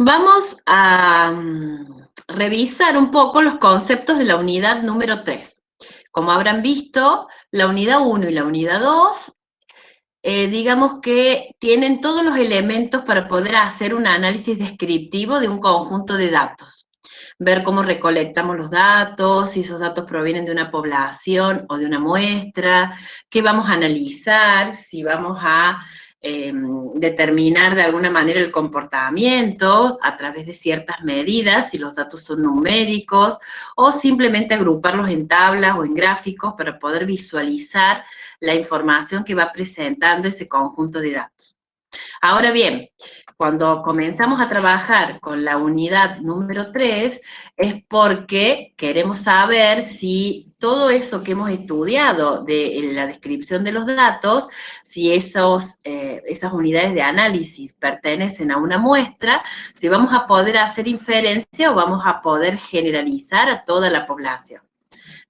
Vamos a revisar un poco los conceptos de la unidad número 3. Como habrán visto, la unidad 1 y la unidad 2, digamos que tienen todos los elementos para poder hacer un análisis descriptivo de un conjunto de datos. Ver cómo recolectamos los datos, si esos datos provienen de una población o de una muestra, qué vamos a analizar, si vamos a determinar de alguna manera el comportamiento a través de ciertas medidas, si los datos son numéricos, o simplemente agruparlos en tablas o en gráficos para poder visualizar la información que va presentando ese conjunto de datos. Ahora bien, cuando comenzamos a trabajar con la unidad número 3, es porque queremos saber si todo eso que hemos estudiado de la descripción de los datos, si esas unidades de análisis pertenecen a una muestra, si vamos a poder hacer inferencia o vamos a poder generalizar a toda la población.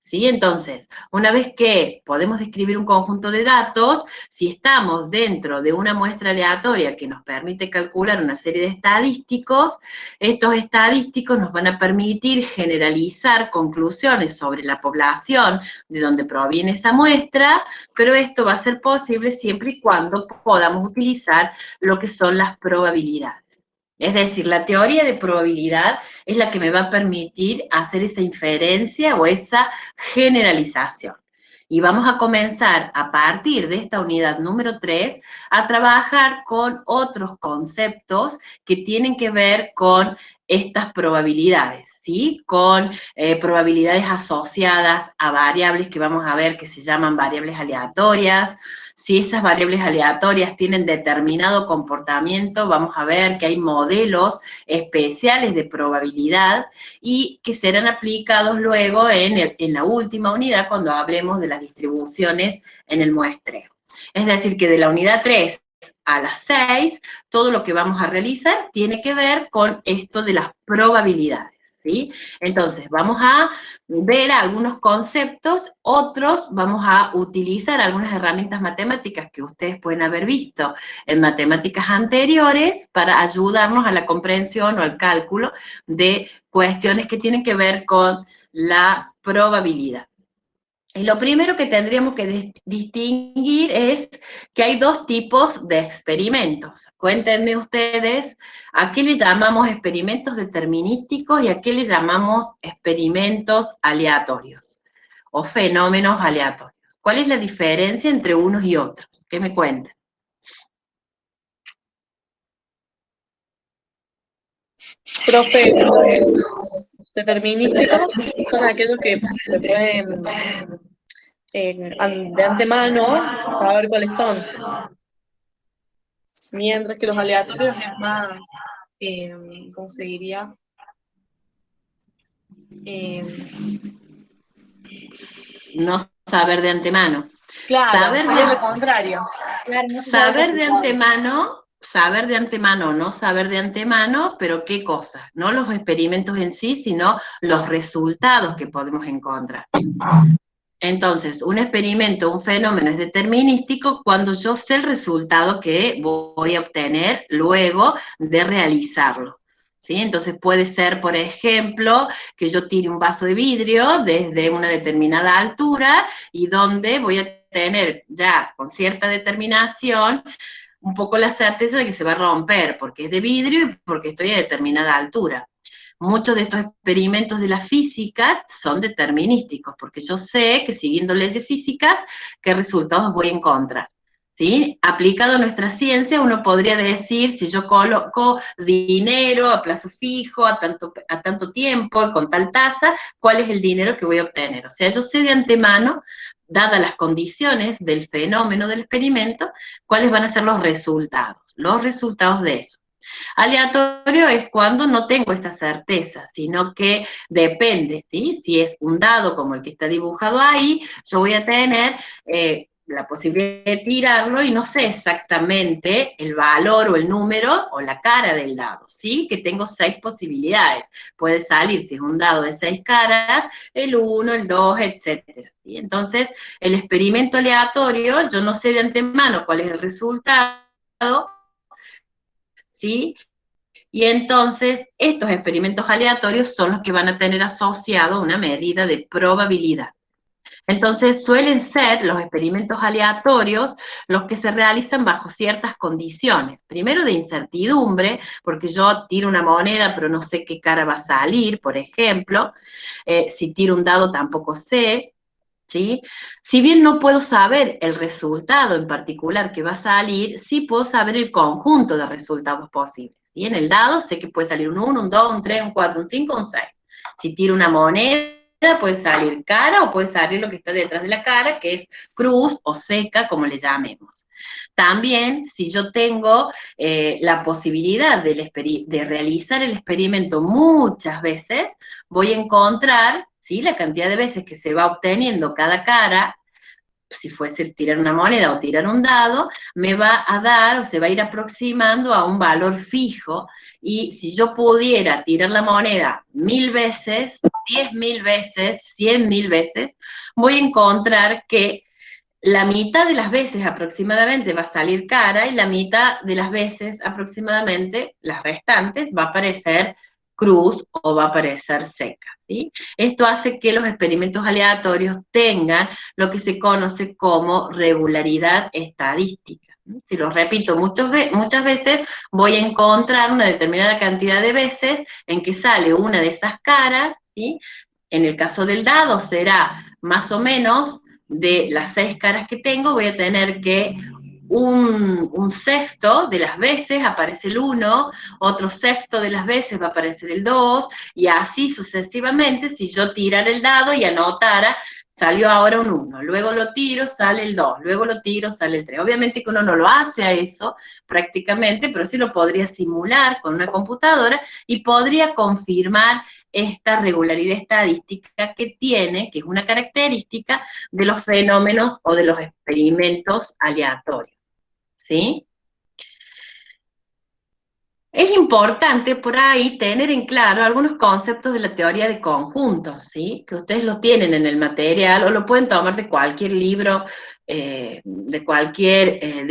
¿Sí? Entonces, una vez que podemos describir un conjunto de datos, si estamos dentro de una muestra aleatoria que nos permite calcular una serie de estadísticos, estos estadísticos nos van a permitir generalizar conclusiones sobre la población de donde proviene esa muestra, pero esto va a ser posible siempre y cuando podamos utilizar lo que son las probabilidades. Es decir, la teoría de probabilidad es la que me va a permitir hacer esa inferencia o esa generalización. Y vamos a comenzar a partir de esta unidad número 3 a trabajar con otros conceptos que tienen que ver con estas probabilidades, ¿sí? Con probabilidades asociadas a variables que vamos a ver que se llaman variables aleatorias. Si esas variables aleatorias tienen determinado comportamiento, vamos a ver que hay modelos especiales de probabilidad y que serán aplicados luego en la última unidad cuando hablemos de las distribuciones en el muestreo. Es decir, que de la unidad 3 a las 6, todo lo que vamos a realizar tiene que ver con esto de las probabilidades. ¿Sí? Entonces, vamos a ver algunos conceptos, otros vamos a utilizar algunas herramientas matemáticas que ustedes pueden haber visto en matemáticas anteriores para ayudarnos a la comprensión o al cálculo de cuestiones que tienen que ver con la probabilidad. Y lo primero que tendríamos que distinguir es que hay dos tipos de experimentos. Cuéntenme ustedes a qué le llamamos experimentos determinísticos y a qué le llamamos experimentos aleatorios o fenómenos aleatorios. ¿Cuál es la diferencia entre unos y otros? ¿Qué me cuentan? Profe, los determinísticos son aquellos que se pueden de antemano saber cuáles son, mientras que los aleatorios es más, ¿cómo se diría? No saber de antemano. Claro, Saber sería de, lo contrario. Claro, no se sabe el saber de resultado. antemano, no saber de antemano, pero qué cosas, no los experimentos en sí, sino los resultados que podemos encontrar. Entonces, un experimento, un fenómeno es determinístico cuando yo sé el resultado que voy a obtener luego de realizarlo. ¿Sí? Entonces puede ser, por ejemplo, que yo tire un vaso de vidrio desde una determinada altura y donde voy a tener ya con cierta determinación un poco la certeza de que se va a romper, porque es de vidrio y porque estoy a determinada altura. Muchos de estos experimentos de la física son determinísticos, porque yo sé que siguiendo leyes físicas, qué resultados voy a encontrar. ¿Sí? Aplicado a nuestra ciencia, uno podría decir, si yo coloco dinero a plazo fijo, a tanto tiempo, con tal tasa, ¿cuál es el dinero que voy a obtener? O sea, yo sé de antemano, dadas las condiciones del fenómeno del experimento, cuáles van a ser los resultados de eso. Aleatorio es cuando no tengo esa certeza, sino que depende, ¿sí? Si es un dado como el que está dibujado ahí, yo voy a tener la posibilidad de tirarlo y no sé exactamente el valor o el número o la cara del dado, ¿sí? Que tengo 6 posibilidades. Puede salir, si es un dado de 6 caras, el 1, el 2, etcétera. ¿Sí? Entonces, el experimento aleatorio, yo no sé de antemano cuál es el resultado, ¿sí? Y entonces estos experimentos aleatorios son los que van a tener asociado una medida de probabilidad. Entonces suelen ser los experimentos aleatorios los que se realizan bajo ciertas condiciones. Primero de incertidumbre, porque yo tiro una moneda pero no sé qué cara va a salir, por ejemplo. Si tiro un dado tampoco sé. ¿Sí? Si bien no puedo saber el resultado en particular que va a salir, sí puedo saber el conjunto de resultados posibles. ¿Sí? En el dado sé que puede salir un 1, un 2, un 3, un 4, un 5, un 6. Si tiro una moneda, puede salir cara o puede salir lo que está detrás de la cara, que es cruz o seca, como le llamemos. También, si yo tengo la posibilidad de realizar el experimento muchas veces, voy a encontrar, ¿sí?, la cantidad de veces que se va obteniendo cada cara, si fuese tirar una moneda o tirar un dado, me va a dar o se va a ir aproximando a un valor fijo, y si yo pudiera tirar la moneda 1000 veces, 10.000 veces, 100.000 veces, voy a encontrar que la mitad de las veces aproximadamente va a salir cara y la mitad de las veces aproximadamente, las restantes, va a aparecer cruz o va a aparecer seca, ¿sí? Esto hace que los experimentos aleatorios tengan lo que se conoce como regularidad estadística. Si lo repito muchas veces, voy a encontrar una determinada cantidad de veces en que sale una de esas caras, ¿sí? En el caso del dado será más o menos de las 6 caras que tengo, voy a tener que un sexto de las veces aparece el 1, otro sexto de las veces va a aparecer el 2, y así sucesivamente. Si yo tirara el dado y anotara, salió ahora un 1, luego lo tiro, sale el 2, luego lo tiro, sale el 3. Obviamente que uno no lo hace a eso prácticamente, pero sí lo podría simular con una computadora y podría confirmar esta regularidad estadística que tiene, que es una característica de los fenómenos o de los experimentos aleatorios, ¿sí? Es importante por ahí tener en claro algunos conceptos de la teoría de conjuntos, ¿sí? Que ustedes lo tienen en el material o lo pueden tomar de cualquier libro, de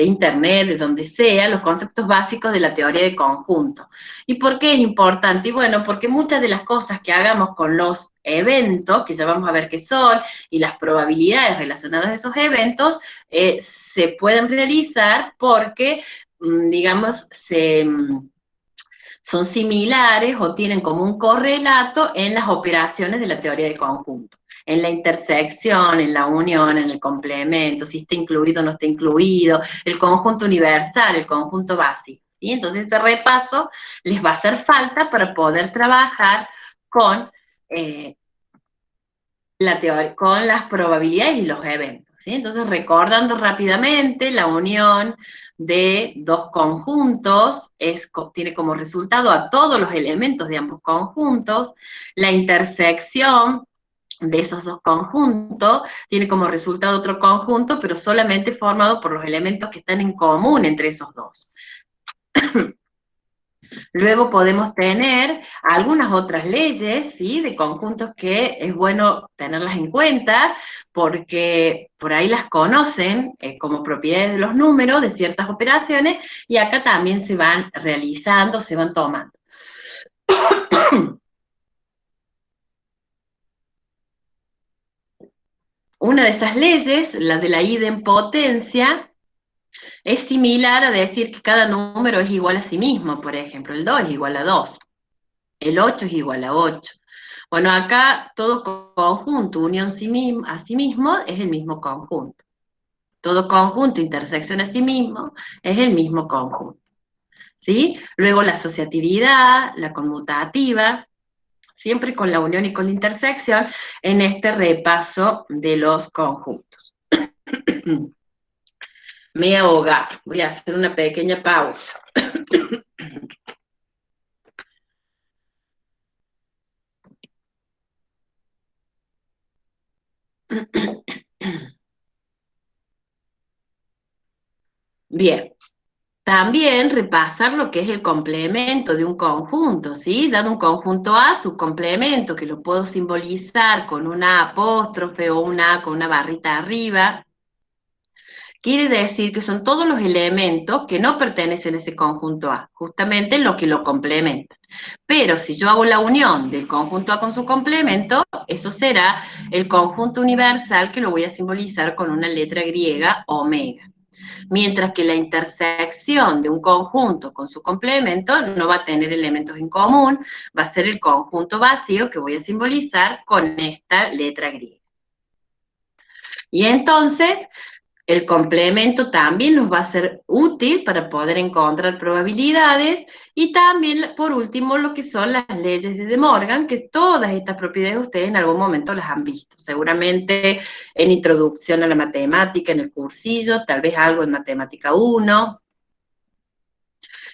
internet, de donde sea, los conceptos básicos de la teoría de conjuntos. ¿Y por qué es importante? Y bueno, porque muchas de las cosas que hagamos con los eventos, que ya vamos a ver qué son, y las probabilidades relacionadas a esos eventos, se pueden realizar porque, digamos, son similares o tienen como un correlato en las operaciones de la teoría de conjunto, en la intersección, en la unión, en el complemento, si está incluido o no está incluido, el conjunto universal, el conjunto básico, ¿sí? Entonces ese repaso les va a hacer falta para poder trabajar con eh, la teoría, con las probabilidades y los eventos, ¿sí? Entonces, recordando rápidamente, la unión de dos conjuntos tiene como resultado a todos los elementos de ambos conjuntos. La intersección de esos dos conjuntos tiene como resultado otro conjunto, pero solamente formado por los elementos que están en común entre esos dos. Luego podemos tener algunas otras leyes, ¿sí?, de conjuntos que es bueno tenerlas en cuenta, porque por ahí las conocen como propiedades de los números, de ciertas operaciones, y acá también se van realizando, se van tomando. Una de esas leyes, la de la idempotencia, es similar a decir que cada número es igual a sí mismo. Por ejemplo, el 2 es igual a 2, el 8 es igual a 8. Bueno, acá todo conjunto, unión a sí mismo, es el mismo conjunto. Todo conjunto, intersección a sí mismo, es el mismo conjunto, ¿sí? Luego la asociatividad, la conmutativa, siempre con la unión y con la intersección, en este repaso de los conjuntos. Me voy a ahogar, voy a hacer una pequeña pausa. Bien, también repasar lo que es el complemento de un conjunto, ¿sí? Dado un conjunto A, su complemento, que lo puedo simbolizar con una apóstrofe o una A con una barrita arriba, Quiere decir que son todos los elementos que no pertenecen a ese conjunto A, justamente lo que lo complementa. Pero si yo hago la unión del conjunto A con su complemento, eso será el conjunto universal que lo voy a simbolizar con una letra griega, omega. Mientras que la intersección de un conjunto con su complemento no va a tener elementos en común, va a ser el conjunto vacío que voy a simbolizar con esta letra griega. Y entonces, el complemento también nos va a ser útil para poder encontrar probabilidades y también, por último, lo que son las leyes de De Morgan, que todas estas propiedades ustedes en algún momento las han visto, seguramente en Introducción a la Matemática, en el cursillo, tal vez algo en Matemática 1,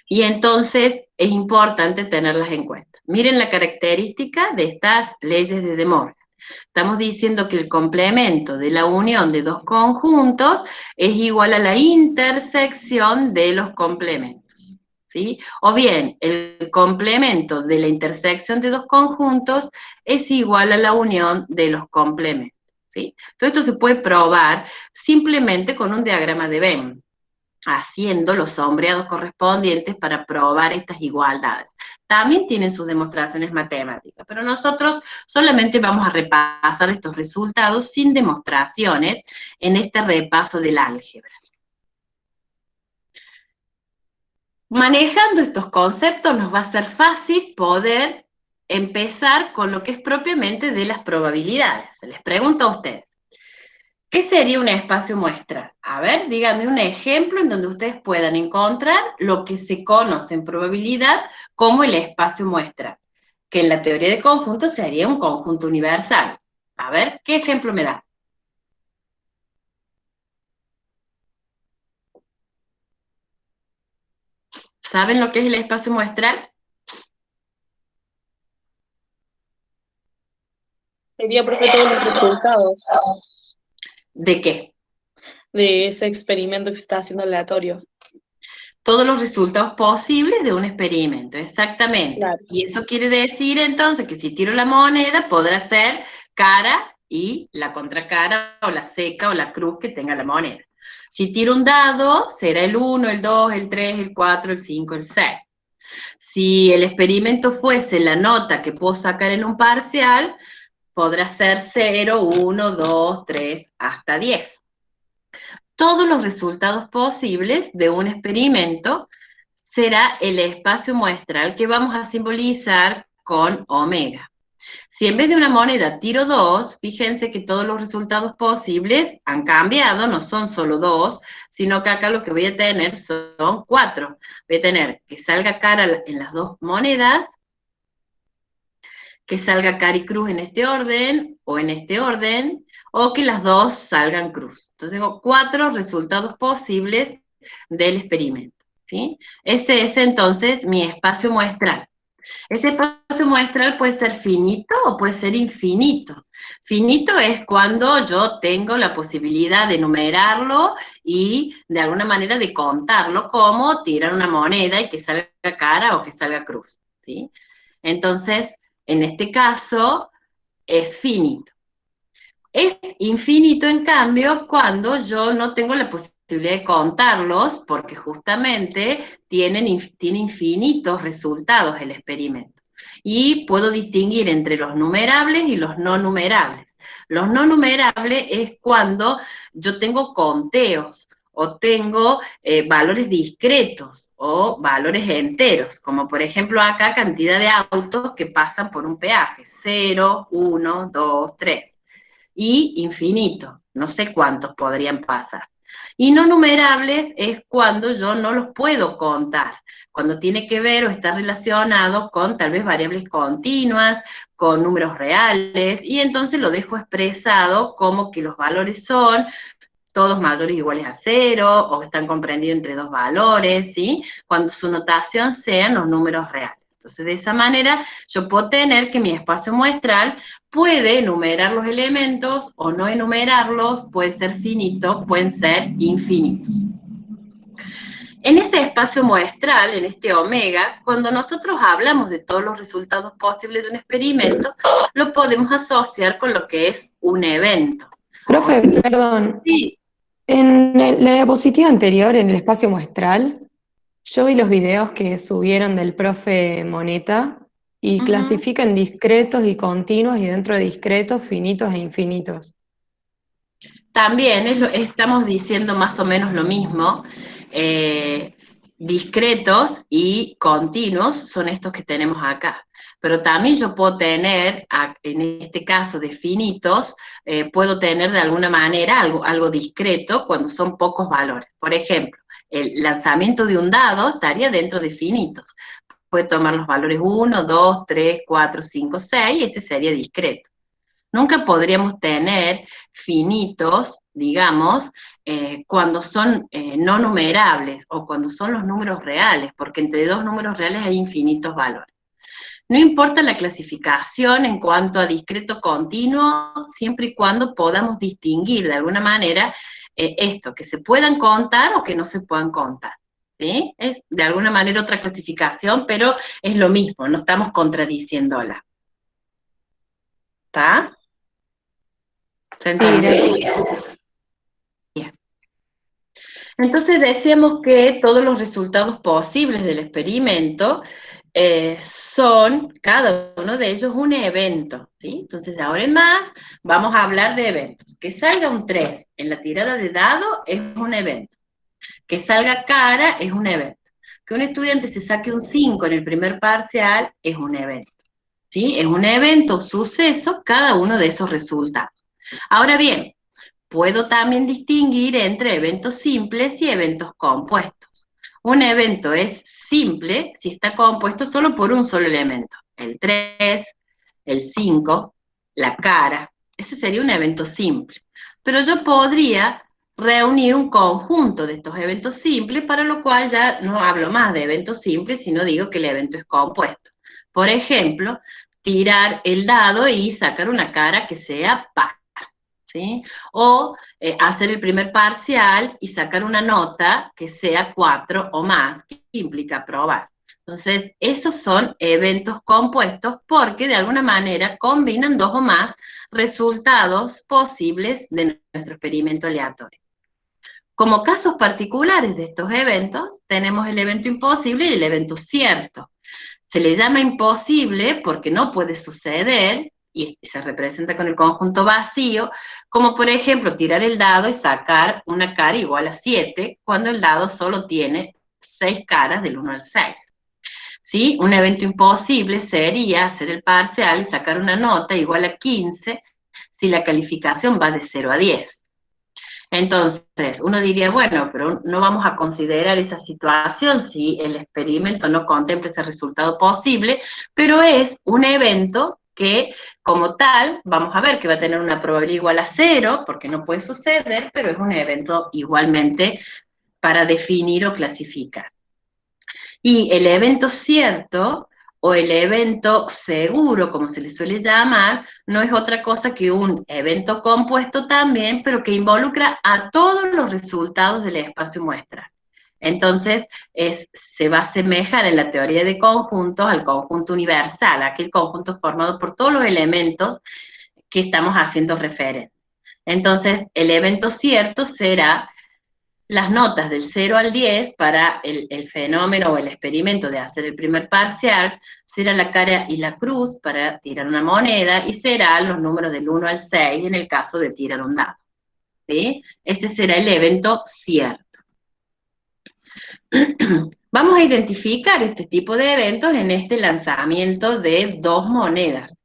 y entonces es importante tenerlas en cuenta. Miren la característica de estas leyes de De Morgan. Estamos diciendo que el complemento de la unión de dos conjuntos es igual a la intersección de los complementos, ¿sí? O bien, el complemento de la intersección de dos conjuntos es igual a la unión de los complementos, ¿sí? Todo esto se puede probar simplemente con un diagrama de Venn, haciendo los sombreados correspondientes para probar estas igualdades. También tienen sus demostraciones matemáticas, pero nosotros solamente vamos a repasar estos resultados sin demostraciones en este repaso del álgebra. Manejando estos conceptos nos va a ser fácil poder empezar con lo que es propiamente de las probabilidades. Les pregunto a ustedes, ¿qué sería un espacio muestral? A ver, díganme un ejemplo en donde ustedes puedan encontrar lo que se conoce en probabilidad como el espacio muestral, que en la teoría de conjuntos sería un conjunto universal. A ver, ¿qué ejemplo me da? ¿Saben lo que es el espacio muestral? Sería, profe, todos los resultados ¿De qué? de ese experimento que se está haciendo aleatorio. Todos los resultados posibles de un experimento, exactamente. Claro. Y eso quiere decir entonces que si tiro la moneda podrá ser cara y la contracara o la seca o la cruz que tenga la moneda. Si tiro un dado, será el 1, el 2, el 3, el 4, el 5, el 6. Si el experimento fuese la nota que puedo sacar en un parcial, podrá ser 0, 1, 2, 3, hasta 10. Todos los resultados posibles de un experimento será el espacio muestral que vamos a simbolizar con omega. Si en vez de una moneda tiro 2, fíjense que todos los resultados posibles han cambiado, no son solo 2, sino que acá lo que voy a tener son 4. Voy a tener que salga cara en las dos monedas, que salga cara y cruz en este orden, o en este orden, o que las dos salgan cruz. Entonces tengo 4 resultados posibles del experimento, ¿sí? Ese es entonces mi espacio muestral. Ese espacio muestral puede ser finito o puede ser infinito. Finito es cuando yo tengo la posibilidad de numerarlo y de alguna manera de contarlo, como tirar una moneda y que salga cara o que salga cruz, ¿sí? Entonces, en este caso, es finito. Es infinito, en cambio, cuando yo no tengo la posibilidad de contarlos, porque justamente tiene infinitos resultados el experimento. Y puedo distinguir entre los numerables y los no numerables. Los no numerables es cuando yo tengo conteos o tengo valores discretos o valores enteros, como por ejemplo acá cantidad de autos que pasan por un peaje, 0, 1, 2, 3 y infinito, no sé cuántos podrían pasar. Y no numerables es cuando yo no los puedo contar, cuando tiene que ver o está relacionado con tal vez variables continuas, con números reales, y entonces lo dejo expresado como que los valores son todos mayores o iguales a 0, o están comprendidos entre dos valores, ¿sí? Cuando su notación sean los números reales. Entonces, de esa manera, yo puedo tener que mi espacio muestral puede enumerar los elementos o no enumerarlos, puede ser finito, pueden ser infinitos. En ese espacio muestral, en este omega, cuando nosotros hablamos de todos los resultados posibles de un experimento, lo podemos asociar con lo que es un evento. Profe, perdón. Sí. La diapositiva anterior, en el espacio muestral, yo vi los videos que subieron del profe Moneta y Ujú. clasifican discretos y continuos y dentro de discretos, finitos e infinitos. También estamos diciendo más o menos lo mismo. eh, Discretos y continuos son estos que tenemos acá. Pero también yo puedo tener, en este caso de finitos, puedo tener de alguna manera algo discreto cuando son pocos valores. Por ejemplo, el lanzamiento de un dado estaría dentro de finitos. Puede tomar los valores 1, 2, 3, 4, 5, 6, ese sería discreto. Nunca podríamos tener finitos, digamos, cuando son no numerables o cuando son los números reales, porque entre dos números reales hay infinitos valores. No importa la clasificación en cuanto a discreto continuo, siempre y cuando podamos distinguir de alguna manera esto, que se puedan contar o que no se puedan contar. ¿Sí? Es de alguna manera otra clasificación, pero es lo mismo, no estamos contradiciéndola. ¿Está? ¿Se Sí, entendió? gracias. Bien. Entonces decíamos que todos los resultados posibles del experimento son, cada uno de ellos, un evento, ¿sí? Entonces, de ahora en más, vamos a hablar de eventos. Que salga un 3 en la tirada de dado es un evento. Que salga cara es un evento. Que un estudiante se saque un 5 en el primer parcial es un evento, ¿sí? Es un evento, suceso, cada uno de esos resultados. Ahora bien, puedo también distinguir entre eventos simples y eventos compuestos. Un evento es simple si está compuesto solo por un solo elemento. El 3, el 5, la cara. Ese sería un evento simple. Pero yo podría reunir un conjunto de estos eventos simples, para lo cual ya no hablo más de eventos simples, sino digo que el evento es compuesto. Por ejemplo, tirar el dado y sacar una cara que sea par. ¿Sí? O hacer el primer parcial y sacar una nota que sea 4 o más, que implica probar. Entonces, esos son eventos compuestos porque de alguna manera combinan dos o más resultados posibles de nuestro experimento aleatorio. Como casos particulares de estos eventos, tenemos el evento imposible y el evento cierto. Se le llama imposible porque no puede suceder y se representa con el conjunto vacío, como por ejemplo tirar el dado y sacar una cara igual a 7, cuando el dado solo tiene 6 caras del 1 al 6. ¿Sí? Un evento imposible sería hacer el parcial y sacar una nota igual a 15 si la calificación va de 0 a 10. Entonces, uno diría, bueno, pero no vamos a considerar esa situación si el experimento no contempla ese resultado posible, pero es un evento que, como tal, vamos a ver que va a tener una probabilidad igual a 0, porque no puede suceder, pero es un evento igualmente para definir o clasificar. Y el evento cierto o el evento seguro, como se le suele llamar, no es otra cosa que un evento compuesto también, pero que involucra a todos los resultados del espacio muestral. Entonces, se va a asemejar en la teoría de conjuntos al conjunto universal, aquel conjunto formado por todos los elementos que estamos haciendo referencia. Entonces, el evento cierto será las notas del 0 al 10 para el fenómeno o el experimento de hacer el primer parcial, será la cara y la cruz para tirar una moneda, y serán los números del 1 al 6 en el caso de tirar un dado. ¿Sí? Ese será el evento cierto. Vamos a identificar este tipo de eventos en este lanzamiento de dos monedas.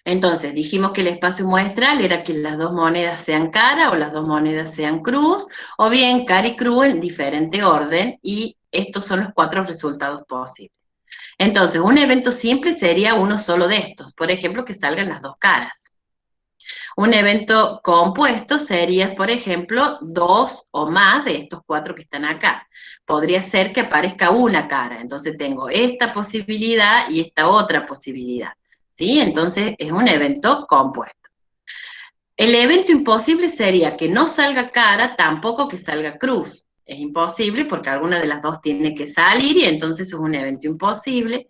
Entonces, dijimos que el espacio muestral era que las dos monedas sean cara o las dos monedas sean cruz, o bien cara y cruz en diferente orden, y estos son los 4 resultados posibles. Entonces, un evento simple sería uno solo de estos, por ejemplo, que salgan las dos caras. Un evento compuesto sería, por ejemplo, 2 o más de estos 4 que están acá. Podría ser que aparezca una cara, entonces tengo esta posibilidad y esta otra posibilidad. ¿Sí? Entonces es un evento compuesto. El evento imposible sería que no salga cara, tampoco que salga cruz. Es imposible porque alguna de las dos tiene que salir y entonces es un evento imposible.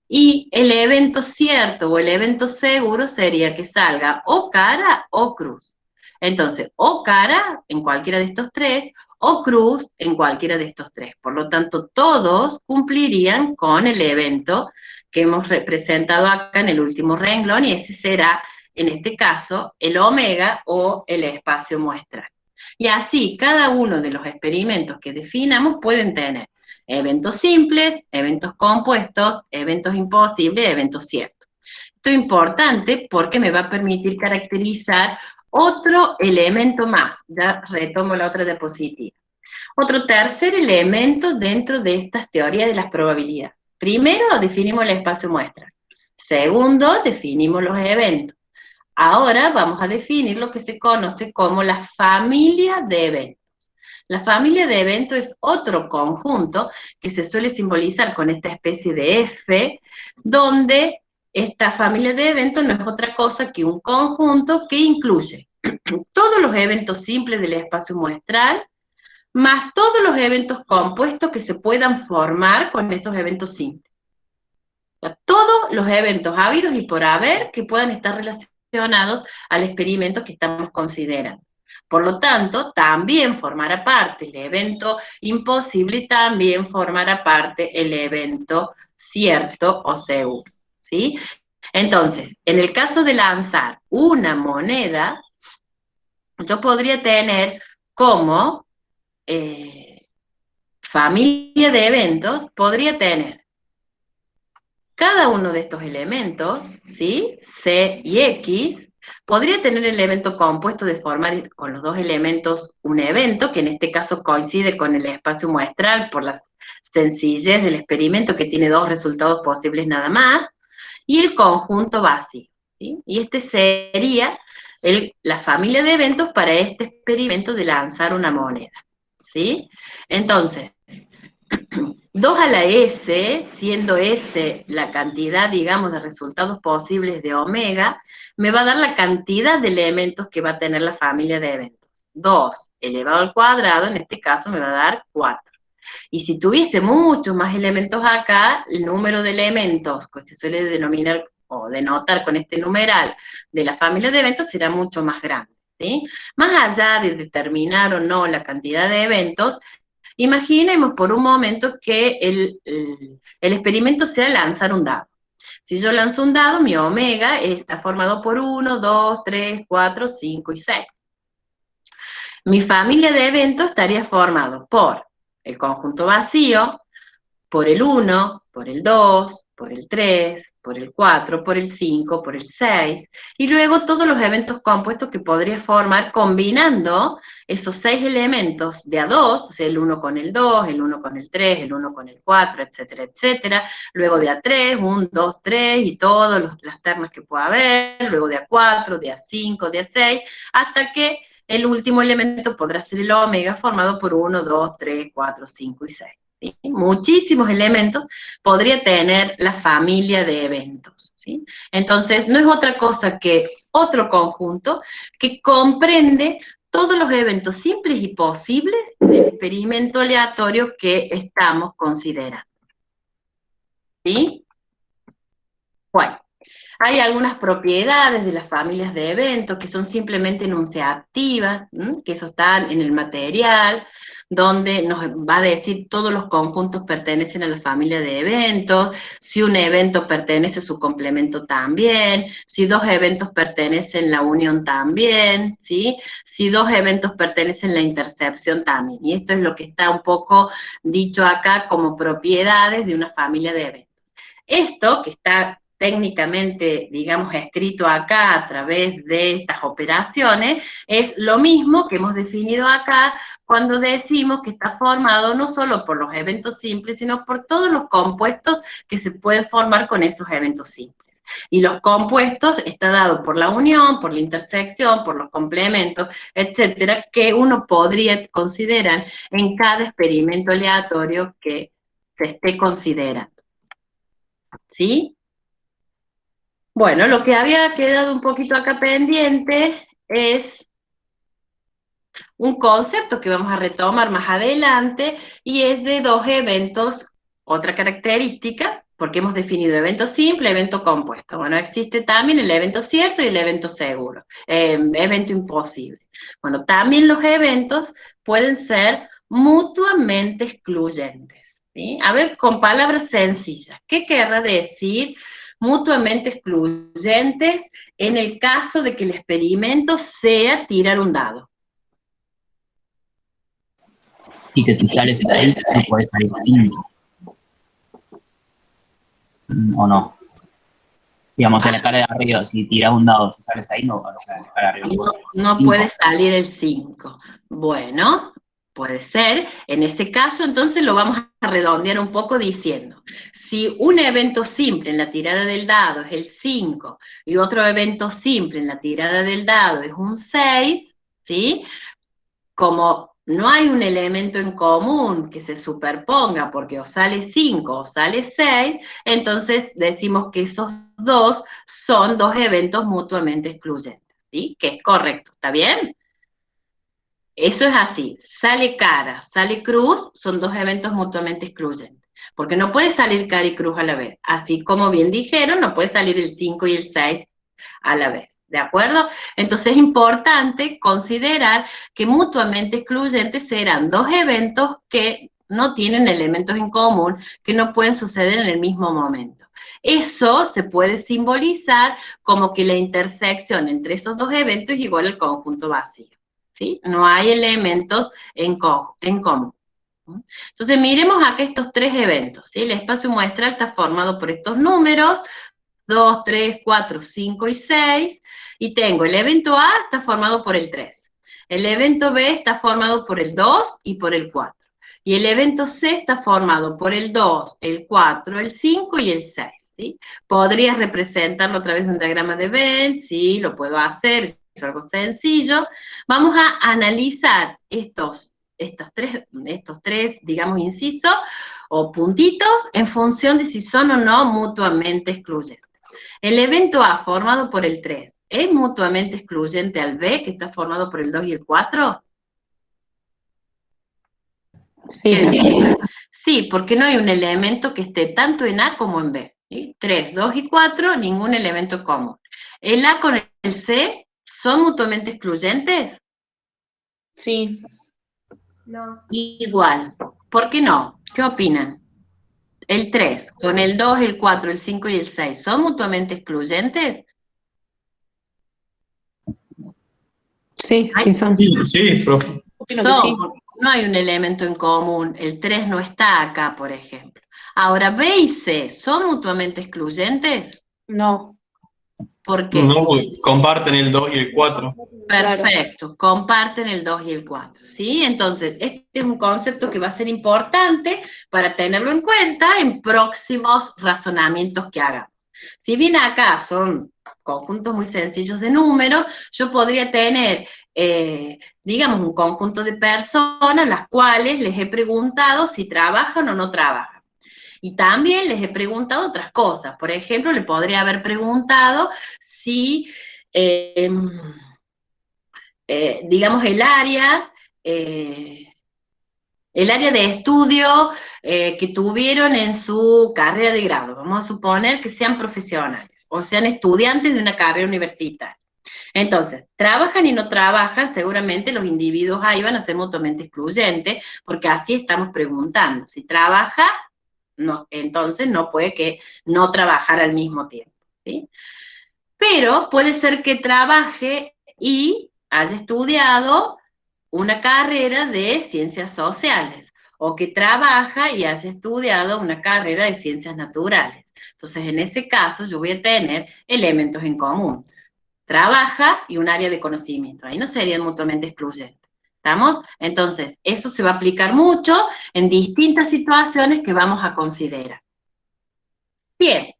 Y el evento cierto o el evento seguro sería que salga o cara o cruz. Entonces, o cara en cualquiera de estos tres, o cruz en cualquiera de estos tres. Por lo tanto, todos cumplirían con el evento que hemos representado acá en el último renglón, y ese será, en este caso, el omega o el espacio muestral. Y así, cada uno de los experimentos que definamos pueden tener eventos simples, eventos compuestos, eventos imposibles, eventos ciertos. Esto es importante porque me va a permitir caracterizar otro elemento más. Ya retomo la otra diapositiva. Otro tercer elemento dentro de estas teorías de las probabilidades. Primero, definimos el espacio muestral. Segundo, definimos los eventos. Ahora vamos a definir lo que se conoce como la familia de eventos. La familia de eventos es otro conjunto que se suele simbolizar con esta especie de F, donde esta familia de eventos no es otra cosa que un conjunto que incluye todos los eventos simples del espacio muestral, más todos los eventos compuestos que se puedan formar con esos eventos simples. O sea, todos los eventos habidos y por haber que puedan estar relacionados al experimento que estamos considerando. Por lo tanto, también formará parte el evento imposible y también formará parte el evento cierto o seguro, ¿sí? Entonces, en el caso de lanzar una moneda, yo podría tener como familia de eventos, podría tener cada uno de estos elementos, ¿sí? C y X, podría tener el evento compuesto de formar con los dos elementos un evento, que en este caso coincide con el espacio muestral por la sencillez del experimento, que tiene dos resultados posibles nada más, y el conjunto vacío, ¿sí? Y este sería la familia de eventos para este experimento de lanzar una moneda, ¿sí? Entonces, 2 a la S, siendo S la cantidad, digamos, de resultados posibles de omega, me va a dar la cantidad de elementos que va a tener la familia de eventos. 2 elevado al cuadrado, en este caso me va a dar 4. Y si tuviese muchos más elementos acá, el número de elementos que se suele denominar o denotar con este numeral de la familia de eventos será mucho más grande, ¿sí? Más allá de determinar o no la cantidad de eventos, imaginemos por un momento que el experimento sea lanzar un dado. Si yo lanzo un dado, mi omega está formado por 1, 2, 3, 4, 5 y 6. Mi familia de eventos estaría formado por el conjunto vacío, por el 1, por el 2, por el 3, por el 4, por el 5, por el 6, y luego todos los eventos compuestos que podría formar combinando esos 6 elementos de a 2, o sea, el 1 con el 2, el 1 con el 3, el 1 con el 4, etcétera, etcétera, luego de a 3, 1, 2, 3, y todas las ternas que pueda haber, luego de a 4, de a 5, de a 6, hasta que el último elemento podrá ser el omega formado por 1, 2, 3, 4, 5 y 6. ¿Sí? Muchísimos elementos podría tener la familia de eventos, ¿sí? Entonces, no es otra cosa que otro conjunto que comprende todos los eventos simples y posibles del experimento aleatorio que estamos considerando, ¿sí? Bueno, hay algunas propiedades de las familias de eventos que son simplemente enunciativas, que eso está en el material, donde nos va a decir todos los conjuntos pertenecen a la familia de eventos, si un evento pertenece a su complemento también, si dos eventos pertenecen la unión también, ¿sí? Si dos eventos pertenecen la intercepción también. Y esto es lo que está un poco dicho acá como propiedades de una familia de eventos. Esto que está técnicamente, digamos, escrito acá a través de estas operaciones, es lo mismo que hemos definido acá cuando decimos que está formado no solo por los eventos simples, sino por todos los compuestos que se pueden formar con esos eventos simples. Y los compuestos está dado por la unión, por la intersección, por los complementos, etcétera, que uno podría considerar en cada experimento aleatorio que se esté considerando. ¿Sí? Bueno, lo que había quedado un poquito acá pendiente es un concepto que vamos a retomar más adelante, y es de dos eventos, otra característica, porque hemos definido evento simple, evento compuesto. Bueno, existe también el evento cierto y el evento seguro, evento imposible. Bueno, también los eventos pueden ser mutuamente excluyentes, ¿sí? A ver, con palabras sencillas, ¿qué querrá decir mutuamente excluyentes en el caso de que el experimento sea tirar un dado? Y que si sale 6, no puede salir 5. ¿O no? Digamos, en la cara de arriba, si tiras un dado, si sale 6, no, o sea, en la cara de arriba. No puede salir el 5. Bueno, puede ser. En ese caso, entonces lo vamos a redondear un poco diciendo, si un evento simple en la tirada del dado es el 5 y otro evento simple en la tirada del dado es un 6, ¿sí? Como no hay un elemento en común que se superponga porque o sale 5 o sale 6, entonces decimos que esos dos son dos eventos mutuamente excluyentes, ¿sí? Que es correcto, ¿está bien? Eso es así, sale cara, sale cruz, son dos eventos mutuamente excluyentes, porque no puede salir cara y cruz a la vez, así como bien dijeron, no puede salir el 5 y el 6 a la vez, ¿de acuerdo? Entonces es importante considerar que mutuamente excluyentes serán dos eventos que no tienen elementos en común, que no pueden suceder en el mismo momento. Eso se puede simbolizar como que la intersección entre esos dos eventos es igual al conjunto vacío, ¿sí? No hay elementos en común. Entonces miremos acá estos tres eventos, ¿sí? El espacio muestral está formado por estos números, 2, 3, 4, 5 y 6, y tengo el evento A está formado por el 3, el evento B está formado por el 2 y por el 4, y el evento C está formado por el 2, el 4, el 5 y el 6, ¿sí? Podrías representarlo a través de un diagrama de Venn, sí, lo puedo hacer, es algo sencillo. Vamos a analizar estos tres, digamos, incisos o puntitos en función de si son o no mutuamente excluyentes. El evento A formado por el 3, ¿es mutuamente excluyente al B, que está formado por el 2 y el 4? Sí. Sí, porque no hay un elemento que esté tanto en A como en B. ¿Sí? 3, 2 y 4, ningún elemento común. ¿El A con el C son mutuamente excluyentes? Sí. No. Igual. ¿Por qué no? ¿Qué opinan? El 3 con el 2, el 4, el 5 y el 6, ¿son mutuamente excluyentes? Sí, sí son. Sí, profe. Opino que sí. No hay un elemento en común, el 3 no está acá, por ejemplo. Ahora, B y C, ¿son mutuamente excluyentes? No. ¿Por qué? No, comparten el 2 y el 4. Perfecto, comparten el 2 y el 4, ¿sí? Entonces, este es un concepto que va a ser importante para tenerlo en cuenta en próximos razonamientos que hagamos. Si bien acá son conjuntos muy sencillos de números, yo podría tener, digamos, un conjunto de personas las cuales les he preguntado si trabajan o no trabajan. Y también les he preguntado otras cosas. Por ejemplo, le podría haber preguntado si... digamos, el área de estudio que tuvieron en su carrera de grado. Vamos a suponer que sean profesionales o sean estudiantes de una carrera universitaria. Entonces, trabajan y no trabajan, seguramente los individuos ahí van a ser mutuamente excluyentes, porque así estamos preguntando. Si trabaja, no, entonces no puede que no trabajar al mismo tiempo, ¿sí? Pero puede ser que trabaje y haya estudiado una carrera de ciencias sociales, o que trabaja y haya estudiado una carrera de ciencias naturales. Entonces, en ese caso, yo voy a tener elementos en común. Trabaja y un área de conocimiento. Ahí no serían mutuamente excluyentes. ¿Estamos? Entonces, eso se va a aplicar mucho en distintas situaciones que vamos a considerar. Bien.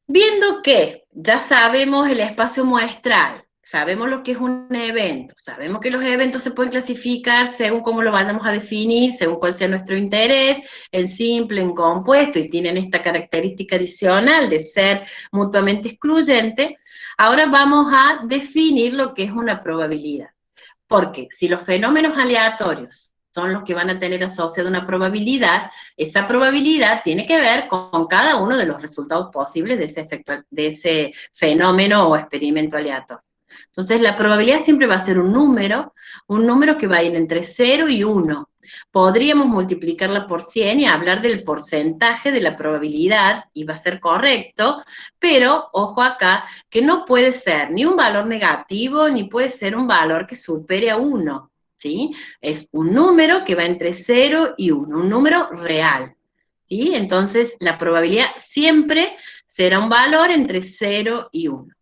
Viendo que ya sabemos el espacio muestral, sabemos lo que es un evento, sabemos que los eventos se pueden clasificar según cómo lo vayamos a definir, según cuál sea nuestro interés, en simple, en compuesto, y tienen esta característica adicional de ser mutuamente excluyente, ahora vamos a definir lo que es una probabilidad. Porque si los fenómenos aleatorios son los que van a tener asociada una probabilidad, esa probabilidad tiene que ver con cada uno de los resultados posibles de ese fenómeno o experimento aleatorio. Entonces la probabilidad siempre va a ser un número que va a ir entre 0 y 1. Podríamos multiplicarla por 100 y hablar del porcentaje de la probabilidad, y va a ser correcto, pero ojo acá, que no puede ser ni un valor negativo, ni puede ser un valor que supere a 1, ¿sí? Es un número que va entre 0 y 1, un número real, ¿sí? Entonces la probabilidad siempre será un valor entre 0 y 1.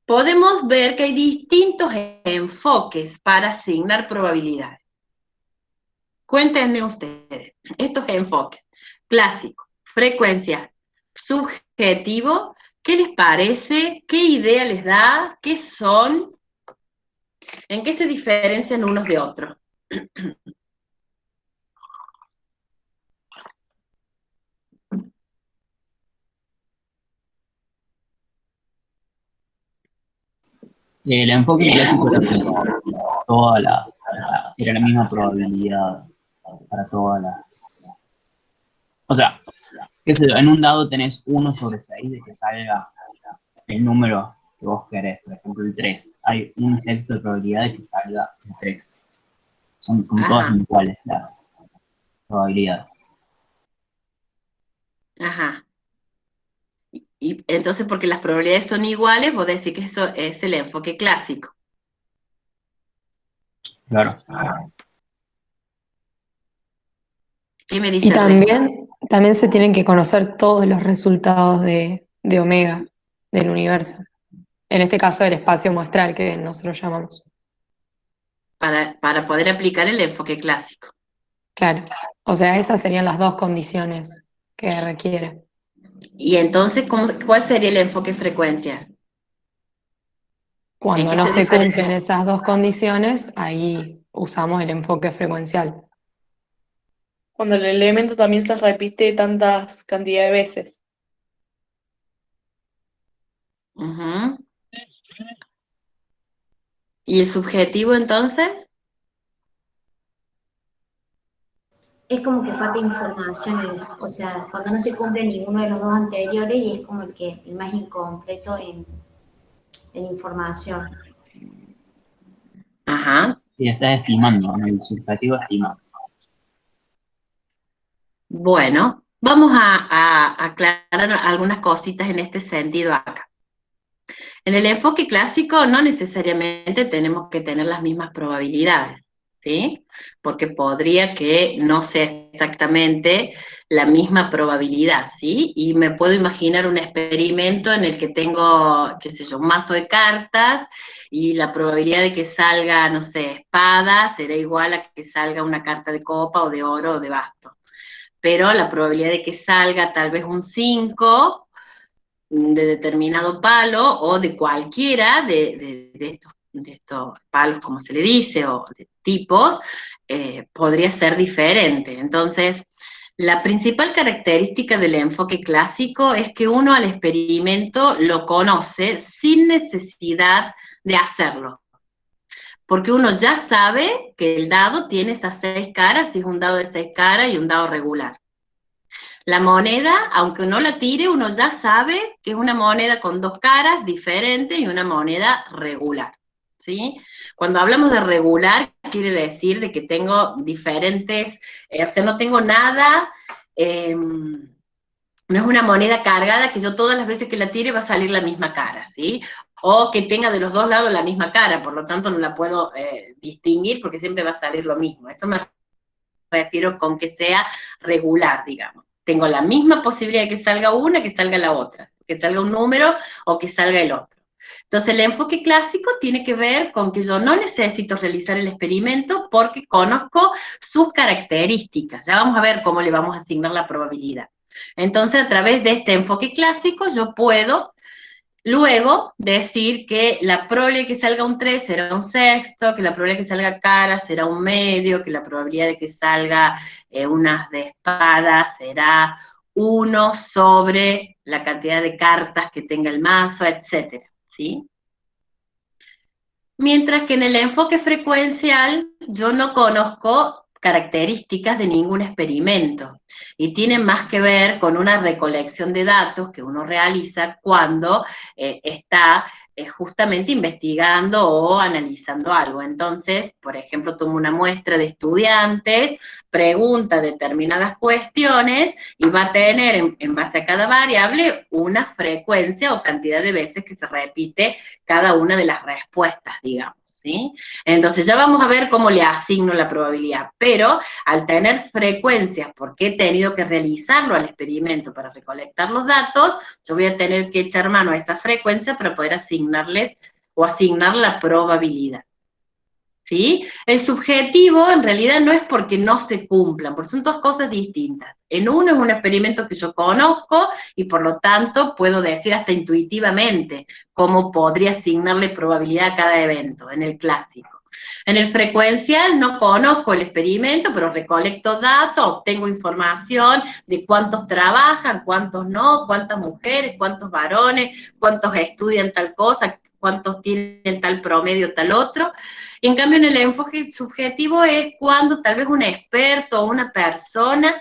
Podemos ver que hay distintos enfoques para asignar probabilidades. Cuéntenme ustedes, estos enfoques, clásico, frecuencial, subjetivo, ¿qué les parece? ¿Qué idea les da? ¿Qué son? ¿En qué se diferencian unos de otros? El enfoque clásico era como o sea, era la misma probabilidad para todas las... O sea, qué sé yo, en un dado tenés 1 sobre 6 de que salga el número que vos querés, por ejemplo el 3. Hay un sexto de probabilidad de que salga el 3. Son como todas Ajá, iguales las probabilidades. ajá. Y entonces, porque las probabilidades son iguales, vos decís que eso es el enfoque clásico. Claro. ¿Qué me Y dice el resto? también se tienen que conocer todos los resultados de omega del universo. En este caso, el espacio muestral que nosotros llamamos. Para poder aplicar el enfoque clásico. Claro. O sea, esas serían las dos condiciones que requiere. Y entonces, ¿cuál sería el enfoque frecuencial? ¿En Cuando qué no se se cumplen diferencia? esas dos condiciones, ahí usamos el enfoque frecuencial. Cuando el elemento también se repite tantas cantidades de veces. Ujú. ¿Y el subjetivo entonces? Es como que falta información, o sea, cuando no se cumple ninguno de los dos anteriores y es como el más incompleto en información. Ajá. Y estás estimando, ¿no? El subjetivo estima. Bueno, vamos a aclarar algunas cositas en este sentido acá. En el enfoque clásico no necesariamente tenemos que tener las mismas probabilidades, ¿sí? Porque podría que no sea exactamente la misma probabilidad, ¿sí? Y me puedo imaginar un experimento en el que tengo, qué sé yo, un mazo de cartas y la probabilidad de que salga, no sé, espada será igual a que salga una carta de copa o de oro o de basto. Pero la probabilidad de que salga tal vez un 5 de determinado palo o de cualquiera de estos palos, como se le dice, o de tipos, podría ser diferente. Entonces, la principal característica del enfoque clásico es que uno al experimento lo conoce sin necesidad de hacerlo. Porque uno ya sabe que el dado tiene esas 6 caras, si es un dado de 6 caras y un dado regular. La moneda, aunque no la tire, uno ya sabe que es una moneda con 2 caras diferentes y una moneda regular, ¿sí? Cuando hablamos de regular, quiere decir de que tengo diferentes, o sea, no tengo nada, no es una moneda cargada que yo todas las veces que la tire va a salir la misma cara, ¿sí? O que tenga de los dos lados la misma cara, por lo tanto no la puedo distinguir porque siempre va a salir lo mismo. Eso me refiero con que sea regular, digamos. Tengo la misma posibilidad de que salga una, que salga la otra, que salga un número o que salga el otro. Entonces el enfoque clásico tiene que ver con que yo no necesito realizar el experimento porque conozco sus características. Ya vamos a ver cómo le vamos a asignar la probabilidad. Entonces a través de este enfoque clásico yo puedo luego decir que la probabilidad de que salga un 3 será un sexto, que la probabilidad de que salga cara será un medio, que la probabilidad de que salga unas de espada será 1 sobre la cantidad de cartas que tenga el mazo, etcétera, ¿sí? Mientras que en el enfoque frecuencial yo no conozco características de ningún experimento y tiene más que ver con una recolección de datos que uno realiza cuando está justamente investigando o analizando algo. Entonces, por ejemplo, tomo una muestra de estudiantes, pregunta determinadas cuestiones y va a tener en base a cada variable una frecuencia o cantidad de veces que se repite cada una de las respuestas, digamos, ¿sí? Entonces ya vamos a ver cómo le asigno la probabilidad, pero al tener frecuencias, porque he tenido que realizarlo al experimento para recolectar los datos, yo voy a tener que echar mano a esa frecuencia para poder asignarles o asignar la probabilidad. ¿Sí? El subjetivo en realidad no es porque no se cumplan, porque son dos cosas distintas. En uno es un experimento que yo conozco y por lo tanto puedo decir hasta intuitivamente cómo podría asignarle probabilidad a cada evento, en el clásico. En el frecuencial no conozco el experimento, pero recolecto datos, obtengo información de cuántos trabajan, cuántos no, cuántas mujeres, cuántos varones, cuántos estudian tal cosa, cuántos tienen tal promedio, tal otro. Y en cambio en el enfoque subjetivo es cuando tal vez un experto o una persona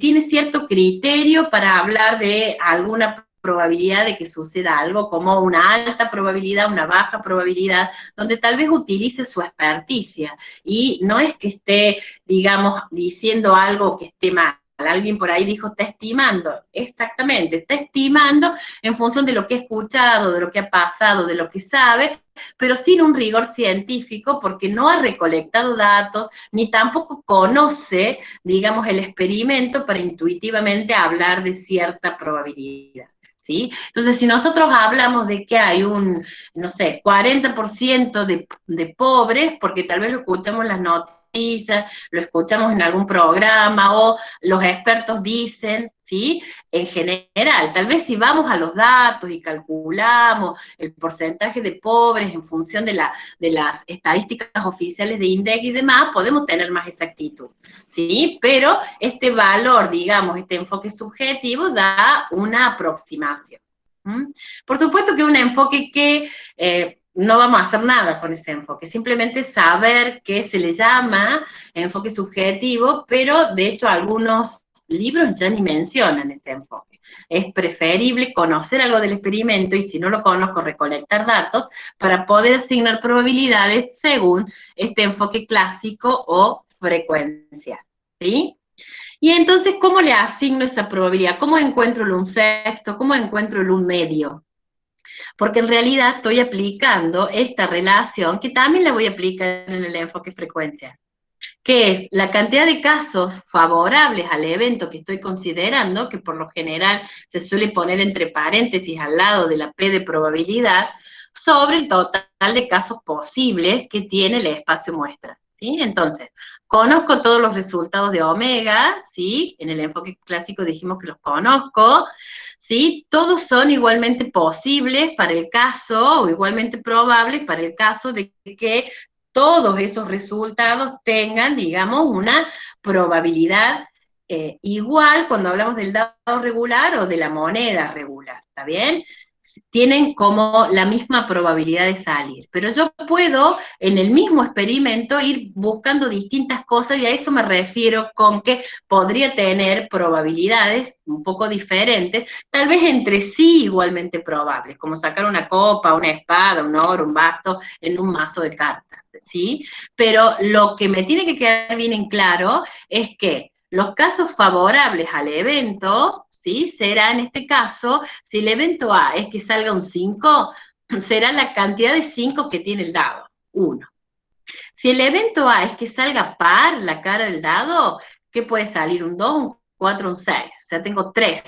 tiene cierto criterio para hablar de alguna probabilidad de que suceda algo, como una alta probabilidad, una baja probabilidad, donde tal vez utilice su experticia, y no es que esté, digamos, diciendo algo que esté mal. Alguien por ahí dijo, está estimando, exactamente, está estimando en función de lo que ha escuchado, de lo que ha pasado, de lo que sabe, pero sin un rigor científico, porque no ha recolectado datos, ni tampoco conoce, digamos, el experimento para intuitivamente hablar de cierta probabilidad. ¿Sí? Entonces, si nosotros hablamos de que hay un, no sé, 40% de pobres, porque tal vez lo escuchamos en las noticias, lo escuchamos en algún programa, o los expertos dicen, ¿sí? En general, tal vez si vamos a los datos y calculamos el porcentaje de pobres en función de las estadísticas oficiales de INDEC y demás, podemos tener más exactitud, ¿sí? Pero este valor, digamos, este enfoque subjetivo da una aproximación. Por supuesto que es un enfoque que no vamos a hacer nada con ese enfoque, simplemente saber que se le llama enfoque subjetivo, pero de hecho algunos libros ya ni mencionan ese enfoque. Es preferible conocer algo del experimento y si no lo conozco, recolectar datos para poder asignar probabilidades según este enfoque clásico o frecuencial, ¿sí? Y entonces, ¿cómo le asigno esa probabilidad? ¿Cómo encuentro el un sexto? ¿Cómo encuentro el un medio? Porque en realidad estoy aplicando esta relación, que también la voy a aplicar en el enfoque frecuencial, que es la cantidad de casos favorables al evento que estoy considerando, que por lo general se suele poner entre paréntesis al lado de la P de probabilidad, sobre el total de casos posibles que tiene el espacio muestra. ¿Sí? Entonces, conozco todos los resultados de omega, ¿sí? En el enfoque clásico dijimos que los conozco, ¿sí? Todos son igualmente posibles para el caso, o igualmente probables para el caso de que todos esos resultados tengan, digamos, una probabilidad igual cuando hablamos del dado regular o de la moneda regular, ¿está bien? Tienen como la misma probabilidad de salir, pero yo puedo en el mismo experimento ir buscando distintas cosas y a eso me refiero con que podría tener probabilidades un poco diferentes, tal vez entre sí igualmente probables, como sacar una copa, una espada, un oro, un basto en un mazo de cartas, ¿sí? Pero lo que me tiene que quedar bien en claro es que los casos favorables al evento, ¿sí? Será en este caso, si el evento A es que salga un 5, será la cantidad de 5 que tiene el dado, 1. Si el evento A es que salga par la cara del dado, ¿qué puede salir? Un 2, un 4, un 6. O sea, tengo 3.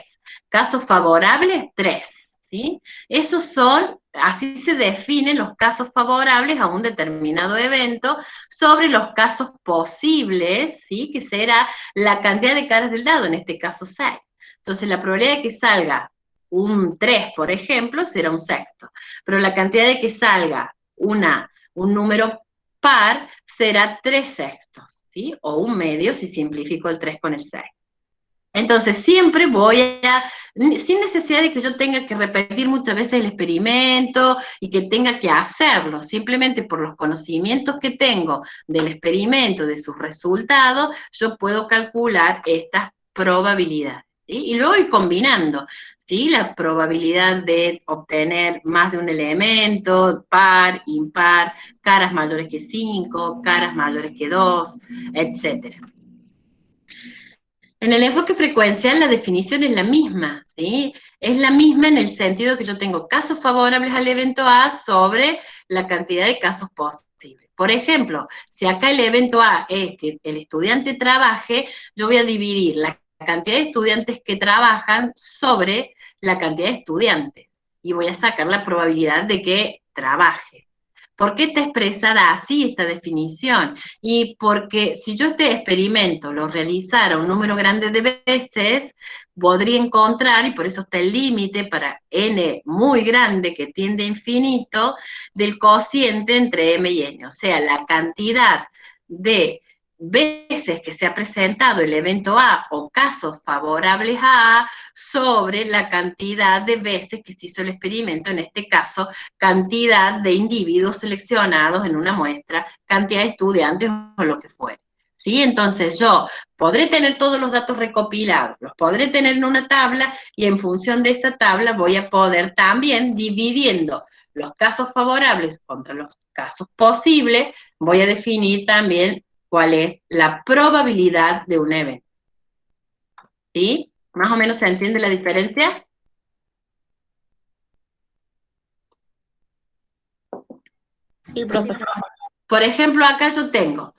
Casos favorables, 3. ¿Sí? Esos son, así se definen los casos favorables a un determinado evento sobre los casos posibles, ¿sí? Que será la cantidad de caras del dado, en este caso 6. Entonces la probabilidad de que salga un 3, por ejemplo, será un sexto, pero la cantidad de que salga un número par será 3 sextos, ¿sí? O un medio si simplifico el 3 con el 6. Entonces siempre voy a, sin necesidad de que yo tenga que repetir muchas veces el experimento y que tenga que hacerlo, simplemente por los conocimientos que tengo del experimento, de sus resultados, yo puedo calcular estas probabilidades. ¿sí? Y luego ir combinando, ¿sí? La probabilidad de obtener más de un elemento, par, impar, caras mayores que 5, caras mayores que 2, etcétera. En el enfoque frecuencial la definición es la misma, ¿sí? Es la misma en el sentido que yo tengo casos favorables al evento A sobre la cantidad de casos posibles. Por ejemplo, si acá el evento A es que el estudiante trabaje, yo voy a dividir la cantidad de estudiantes que trabajan sobre la cantidad de estudiantes y voy a sacar la probabilidad de que trabaje. ¿Por qué está expresada así esta definición? Y porque si yo este experimento lo realizara un número grande de veces, podría encontrar, y por eso está el límite para n muy grande que tiende a infinito, del cociente entre m y n, o sea, la cantidad de veces que se ha presentado el evento A o casos favorables a A sobre la cantidad de veces que se hizo el experimento, en este caso, cantidad de individuos seleccionados en una muestra, cantidad de estudiantes o lo que fuera. ¿Sí? Entonces yo podré tener todos los datos recopilados, los podré tener en una tabla y en función de esa tabla voy a poder también, dividiendo los casos favorables contra los casos posibles, voy a definir también cuál es la probabilidad de un evento. ¿Sí? ¿Más o menos se entiende la diferencia? Sí, profe. Por ejemplo, acá yo tengo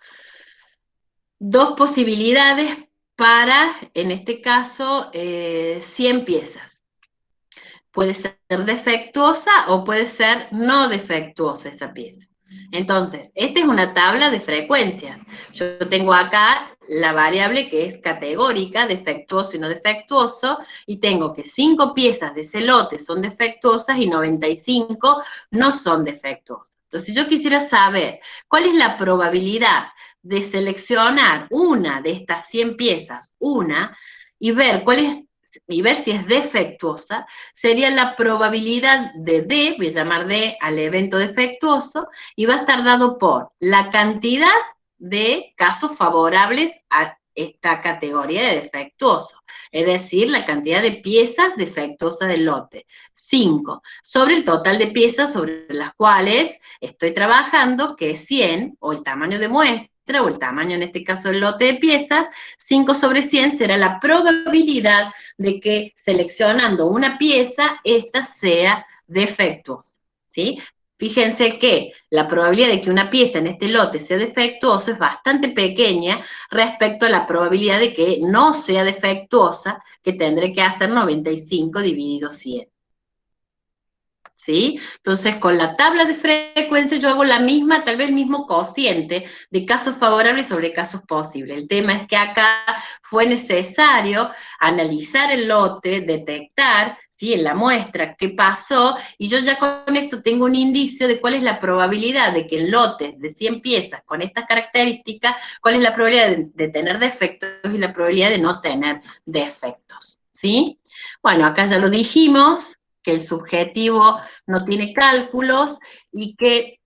dos posibilidades para, en este caso, 100 piezas. Puede ser defectuosa o puede ser no defectuosa esa pieza. Entonces, esta es una tabla de frecuencias. Yo tengo acá la variable que es categórica, defectuoso y no defectuoso, y tengo que 5 piezas de ese lote son defectuosas y 95 no son defectuosas. Entonces, si yo quisiera saber cuál es la probabilidad de seleccionar una de estas 100 piezas, y ver y ver si es defectuosa, sería la probabilidad de D, voy a llamar D al evento defectuoso, y va a estar dado por la cantidad de casos favorables a esta categoría de defectuoso, es decir, la cantidad de piezas defectuosas del lote, 5, sobre el total de piezas sobre las cuales estoy trabajando, que es 100, o el tamaño de muestra, o el tamaño en este caso del lote de piezas, 5 sobre 100 será la probabilidad de que seleccionando una pieza, esta sea defectuosa, ¿sí? Fíjense que la probabilidad de que una pieza en este lote sea defectuosa es bastante pequeña respecto a la probabilidad de que no sea defectuosa, que tendré que hacer 95 dividido 100. ¿Sí? Entonces, con la tabla de frecuencia yo hago la misma, tal vez mismo cociente de casos favorables sobre casos posibles. El tema es que acá fue necesario analizar el lote, detectar, ¿sí? En la muestra qué pasó, y yo ya con esto tengo un indicio de cuál es la probabilidad de que en lotes de 100 piezas con estas características, cuál es la probabilidad de tener defectos y la probabilidad de no tener defectos, ¿sí? Bueno, acá ya lo dijimos, que el subjetivo no tiene cálculos y que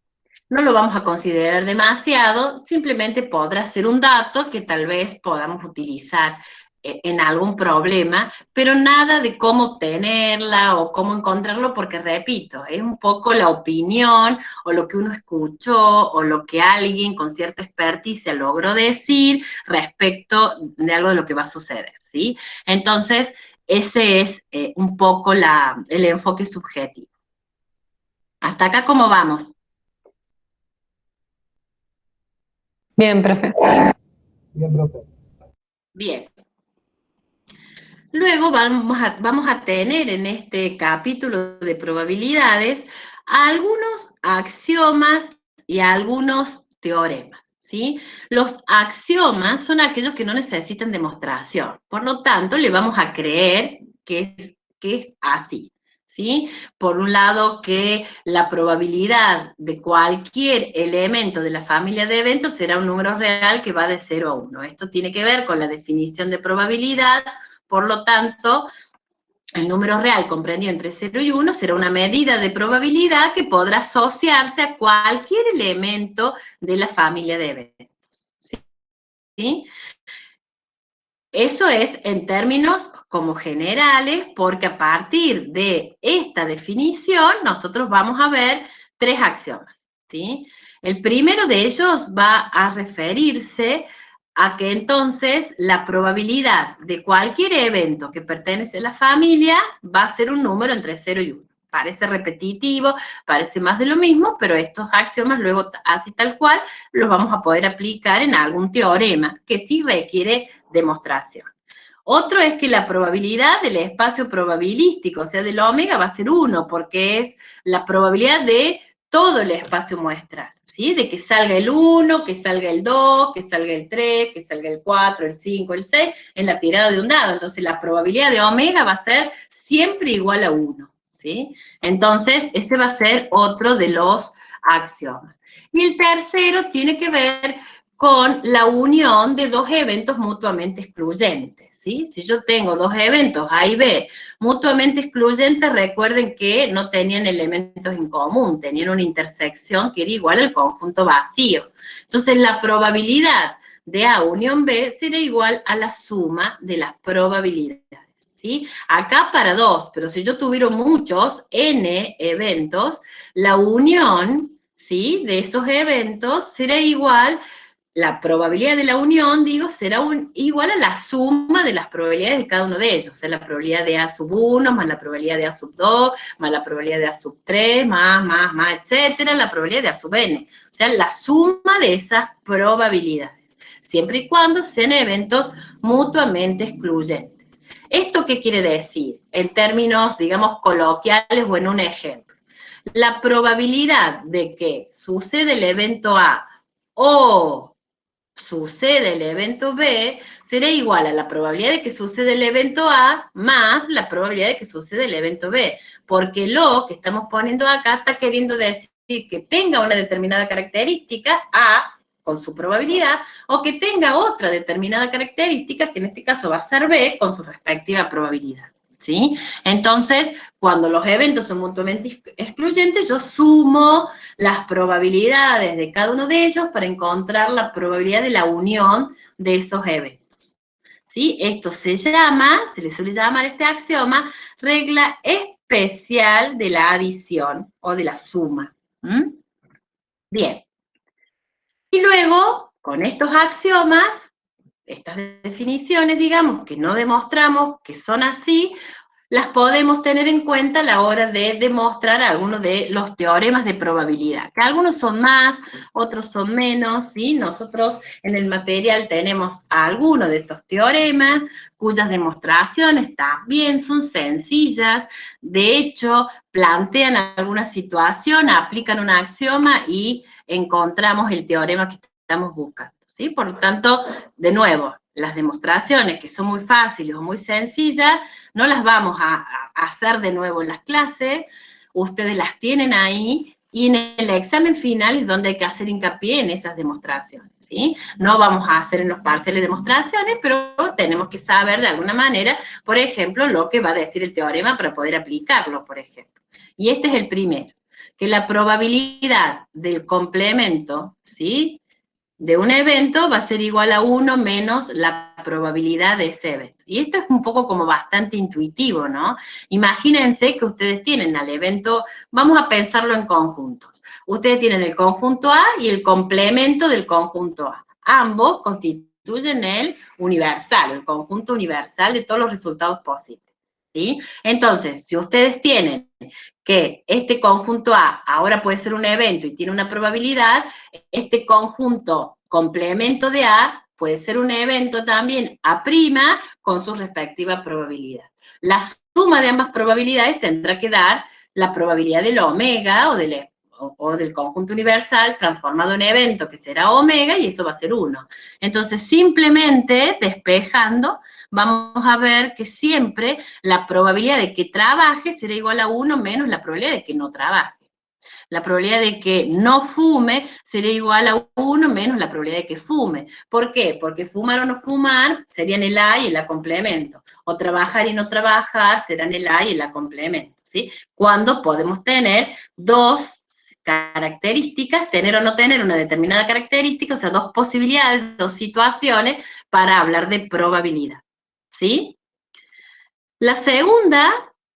no lo vamos a considerar demasiado, simplemente podrá ser un dato que tal vez podamos utilizar en algún problema, pero nada de cómo obtenerla o cómo encontrarlo, porque repito, es un poco la opinión o lo que uno escuchó o lo que alguien con cierta experticia logró decir respecto de algo de lo que va a suceder, ¿sí? Entonces, ese es un poco el enfoque subjetivo. ¿Hasta acá cómo vamos? Bien, profe. Bien. Luego vamos a tener en este capítulo de probabilidades algunos axiomas y algunos teoremas, ¿sí? Los axiomas son aquellos que no necesitan demostración, por lo tanto le vamos a creer que es así, ¿sí? Por un lado, que la probabilidad de cualquier elemento de la familia de eventos será un número real que va de 0 a 1. Esto tiene que ver con la definición de probabilidad. Por lo tanto, el número real comprendido entre 0 y 1 será una medida de probabilidad que podrá asociarse a cualquier elemento de la familia de eventos. ¿Sí? Eso es en términos como generales, porque a partir de esta definición nosotros vamos a ver 3 axiomas, ¿sí? El primero de ellos va a referirse a que entonces la probabilidad de cualquier evento que pertenece a la familia va a ser un número entre 0 y 1. Parece repetitivo, parece más de lo mismo, pero estos axiomas luego, así tal cual, los vamos a poder aplicar en algún teorema que sí requiere demostración. Otro es que la probabilidad del espacio probabilístico, o sea, del omega, va a ser 1, porque es la probabilidad de todo el espacio muestral, ¿sí? De que salga el 1, que salga el 2, que salga el 3, que salga el 4, el 5, el 6, en la tirada de un dado. Entonces, la probabilidad de omega va a ser siempre igual a 1, ¿sí? Entonces, ese va a ser otro de los axiomas. Y el tercero tiene que ver con la unión de 2 eventos mutuamente excluyentes, ¿sí? Si yo tengo 2 eventos A y B mutuamente excluyentes, recuerden que no tenían elementos en común, tenían una intersección que era igual al conjunto vacío. Entonces, la probabilidad de A unión B será igual a la suma de las probabilidades, ¿sí? Acá para 2, pero si yo tuviera muchos, n eventos, la unión, ¿sí?, de esos eventos será igual, la probabilidad de la unión, digo, será igual a la suma de las probabilidades de cada uno de ellos. O sea, la probabilidad de A sub 1, más la probabilidad de A sub 2, más la probabilidad de A sub 3, más, etcétera, la probabilidad de A sub n. O sea, la suma de esas probabilidades, siempre y cuando sean eventos mutuamente excluyentes. ¿Esto qué quiere decir? En términos, digamos, coloquiales o en un ejemplo. La probabilidad de que suceda el evento A o sucede el evento B será igual a la probabilidad de que suceda el evento A más la probabilidad de que suceda el evento B, porque lo que estamos poniendo acá está queriendo decir que tenga una determinada característica, A, con su probabilidad, o que tenga otra determinada característica, que en este caso va a ser B, con su respectiva probabilidad, ¿sí? Entonces, cuando los eventos son mutuamente excluyentes, yo sumo las probabilidades de cada uno de ellos para encontrar la probabilidad de la unión de esos eventos, ¿sí? Esto se le suele llamar este axioma, regla especial de la adición o de la suma. Bien. Y luego, con estos axiomas, estas definiciones, digamos, que no demostramos que son así, las podemos tener en cuenta a la hora de demostrar algunos de los teoremas de probabilidad, que algunos son más, otros son menos, ¿sí? Nosotros en el material tenemos algunos de estos teoremas, cuyas demostraciones también son sencillas, de hecho, plantean alguna situación, aplican un axioma y encontramos el teorema que estamos buscando, ¿sí? Por lo tanto, de nuevo, las demostraciones que son muy fáciles o muy sencillas, no las vamos a hacer de nuevo en las clases, ustedes las tienen ahí, y en el examen final es donde hay que hacer hincapié en esas demostraciones, ¿sí? No vamos a hacer en los parciales demostraciones, pero tenemos que saber de alguna manera, por ejemplo, lo que va a decir el teorema para poder aplicarlo, por ejemplo. Y este es el primero, que la probabilidad del complemento, ¿sí?, de un evento va a ser igual a 1 menos la probabilidad de ese evento. Y esto es un poco como bastante intuitivo, ¿no? Imagínense que ustedes tienen al evento, vamos a pensarlo en conjuntos. Ustedes tienen el conjunto A y el complemento del conjunto A. Ambos constituyen el universal, el conjunto universal de todos los resultados posibles, ¿sí? Entonces, si ustedes tienen que este conjunto A ahora puede ser un evento y tiene una probabilidad, este conjunto complemento de A puede ser un evento también A' con su respectiva probabilidad. La suma de ambas probabilidades tendrá que dar la probabilidad del omega o del conjunto universal transformado en evento, que será omega, y eso va a ser 1. Entonces, simplemente despejando, vamos a ver que siempre la probabilidad de que trabaje será igual a 1 menos la probabilidad de que no trabaje. La probabilidad de que no fume será igual a 1 menos la probabilidad de que fume. ¿Por qué? Porque fumar o no fumar serían el A y el A complemento. O trabajar y no trabajar serán el A y el A complemento, ¿sí? Cuando podemos tener dos características, tener o no tener una determinada característica, o sea, dos posibilidades, dos situaciones para hablar de probabilidad, ¿sí? La segunda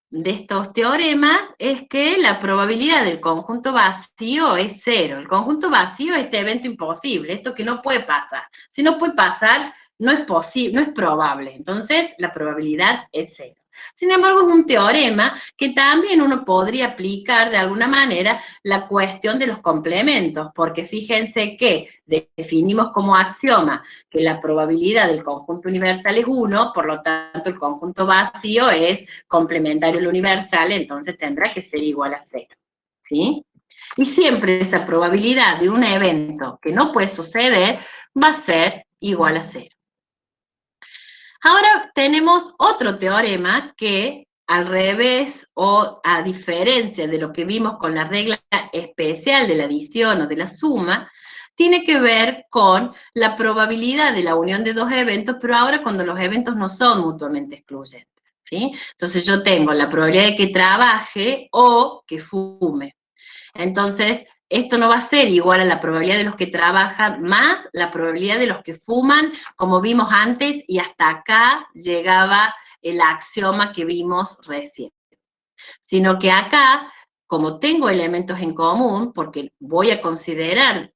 de estos teoremas es que la probabilidad del conjunto vacío es 0. El conjunto vacío es este evento imposible, esto que no puede pasar. Si no puede pasar, no es posible, no es probable. Entonces, la probabilidad es 0. Sin embargo, es un teorema que también uno podría aplicar de alguna manera la cuestión de los complementos, porque fíjense que definimos como axioma que la probabilidad del conjunto universal es 1, por lo tanto el conjunto vacío es complementario al universal, entonces tendrá que ser igual a 0, ¿sí? Y siempre esa probabilidad de un evento que no puede suceder va a ser igual a 0. Ahora tenemos otro teorema que, al revés o a diferencia de lo que vimos con la regla especial de la adición o de la suma, tiene que ver con la probabilidad de la unión de dos eventos, pero ahora cuando los eventos no son mutuamente excluyentes, ¿sí? Entonces yo tengo la probabilidad de que trabaje o que fume. Entonces, esto no va a ser igual a la probabilidad de los que trabajan más la probabilidad de los que fuman, como vimos antes, y hasta acá llegaba el axioma que vimos recién. Sino que acá, como tengo elementos en común, porque voy a considerar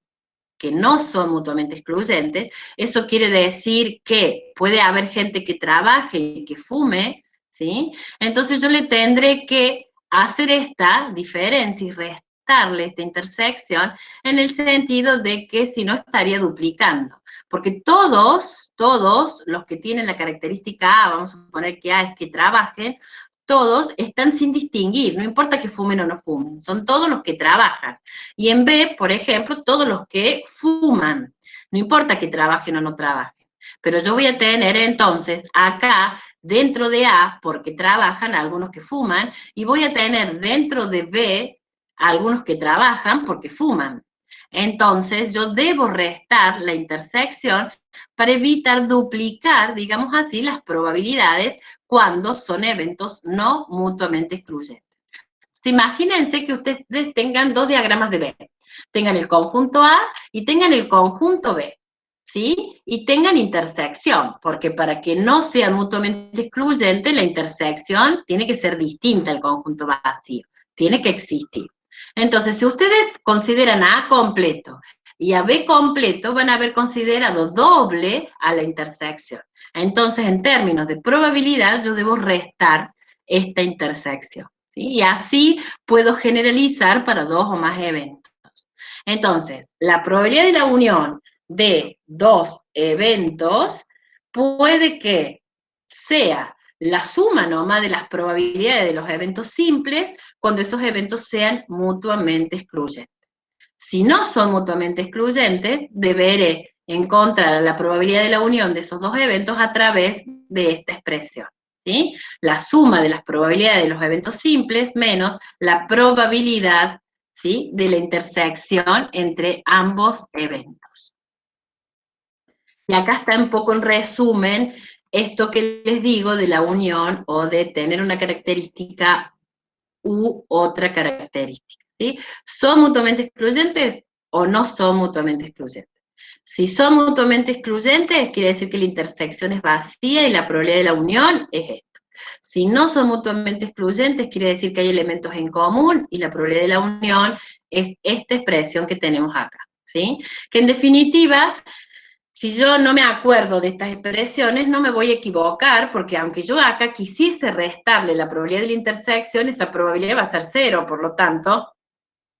que no son mutuamente excluyentes, eso quiere decir que puede haber gente que trabaje y que fume, ¿sí? Entonces yo le tendré que hacer esta diferencia y restarle esta intersección en el sentido de que si no estaría duplicando. Porque todos los que tienen la característica A, vamos a suponer que A es que trabajen, todos están sin distinguir, no importa que fumen o no fumen, son todos los que trabajan. Y en B, por ejemplo, todos los que fuman, no importa que trabajen o no trabajen. Pero yo voy a tener entonces acá, dentro de A, porque trabajan algunos que fuman, y voy a tener dentro de B algunos que trabajan porque fuman. Entonces yo debo restar la intersección para evitar duplicar, digamos así, las probabilidades cuando son eventos no mutuamente excluyentes. Imagínense que ustedes tengan dos diagramas de B. Tengan el conjunto A y tengan el conjunto B, ¿sí? Y tengan intersección, porque para que no sean mutuamente excluyentes, la intersección tiene que ser distinta al conjunto vacío, tiene que existir. Entonces, si ustedes consideran a A completo y a B completo, van a haber considerado doble a la intersección. Entonces, en términos de probabilidad, yo debo restar esta intersección, ¿sí? Y así puedo generalizar para dos o más eventos. Entonces, la probabilidad de la unión de dos eventos puede que sea la suma nomás de las probabilidades de los eventos simples cuando esos eventos sean mutuamente excluyentes. Si no son mutuamente excluyentes, deberé encontrar la probabilidad de la unión de esos dos eventos a través de esta expresión, ¿sí? La suma de las probabilidades de los eventos simples menos la probabilidad, ¿sí?, de la intersección entre ambos eventos. Y acá está un poco en resumen esto que les digo de la unión o de tener una característica u otra característica, ¿sí? ¿Son mutuamente excluyentes o no son mutuamente excluyentes? Si son mutuamente excluyentes, quiere decir que la intersección es vacía y la probabilidad de la unión es esto. Si no son mutuamente excluyentes, quiere decir que hay elementos en común y la probabilidad de la unión es esta expresión que tenemos acá, ¿sí? Que en definitiva, si yo no me acuerdo de estas expresiones, no me voy a equivocar, porque aunque yo acá quisiese restarle la probabilidad de la intersección, esa probabilidad va a ser 0, por lo tanto,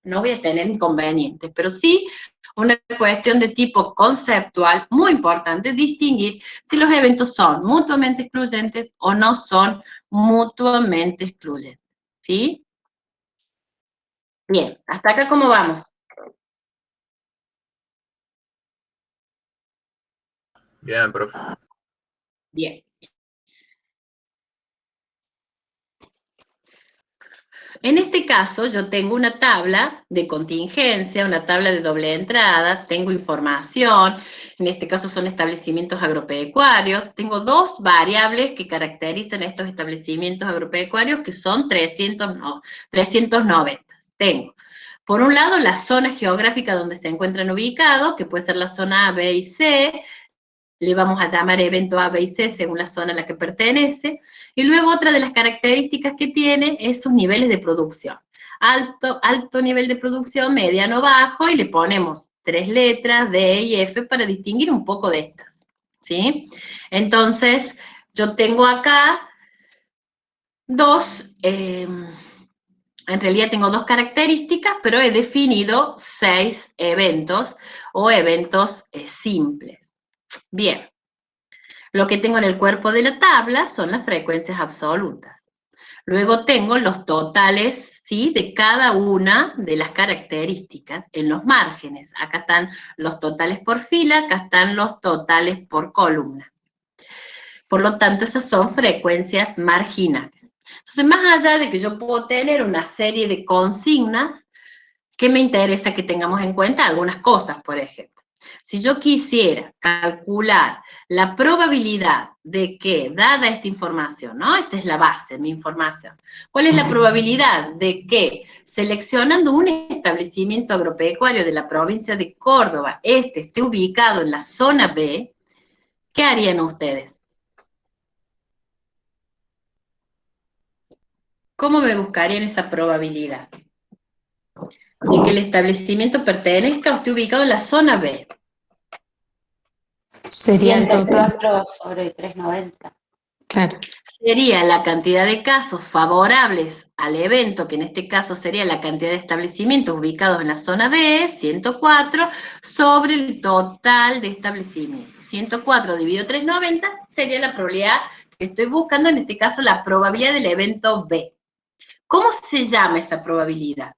no voy a tener inconvenientes. Pero sí, una cuestión de tipo conceptual muy importante, distinguir si los eventos son mutuamente excluyentes o no son mutuamente excluyentes, ¿sí? Bien, ¿hasta acá cómo vamos? Bien, profe. Bien. En este caso, yo tengo una tabla de contingencia, una tabla de doble entrada, tengo información, en este caso son establecimientos agropecuarios, tengo dos variables que caracterizan estos establecimientos agropecuarios que son 390. Tengo, por un lado, la zona geográfica donde se encuentran ubicados, que puede ser la zona A, B y C, le vamos a llamar evento A, B y C según la zona a la que pertenece. Y luego otra de las características que tiene es sus niveles de producción. Alto nivel de producción, mediano, bajo, y le ponemos 3 letras, D y F, para distinguir un poco de estas, ¿sí? Entonces, yo tengo acá en realidad tengo 2 características, pero he definido 6 eventos o eventos simples. Bien, lo que tengo en el cuerpo de la tabla son las frecuencias absolutas. Luego tengo los totales, ¿sí?, de cada una de las características en los márgenes. Acá están los totales por fila, acá están los totales por columna. Por lo tanto, esas son frecuencias marginales. Entonces, más allá de que yo puedo tener una serie de consignas, ¿qué me interesa que tengamos en cuenta? Algunas cosas, por ejemplo. Si yo quisiera calcular la probabilidad de que, dada esta información, ¿no? Esta es la base de mi información. ¿Cuál es la probabilidad de que, seleccionando un establecimiento agropecuario de la provincia de Córdoba, este esté ubicado en la zona B? ¿Qué harían ustedes? ¿Cómo me buscarían esa probabilidad? De que el establecimiento pertenezca o esté ubicado en la zona B. Sería el total. 104 sobre 390. Claro. Sería la cantidad de casos favorables al evento, que en este caso sería la cantidad de establecimientos ubicados en la zona B, 104, sobre el total de establecimientos. 104 dividido 390 sería la probabilidad que estoy buscando, en este caso la probabilidad del evento B. ¿Cómo se llama esa probabilidad?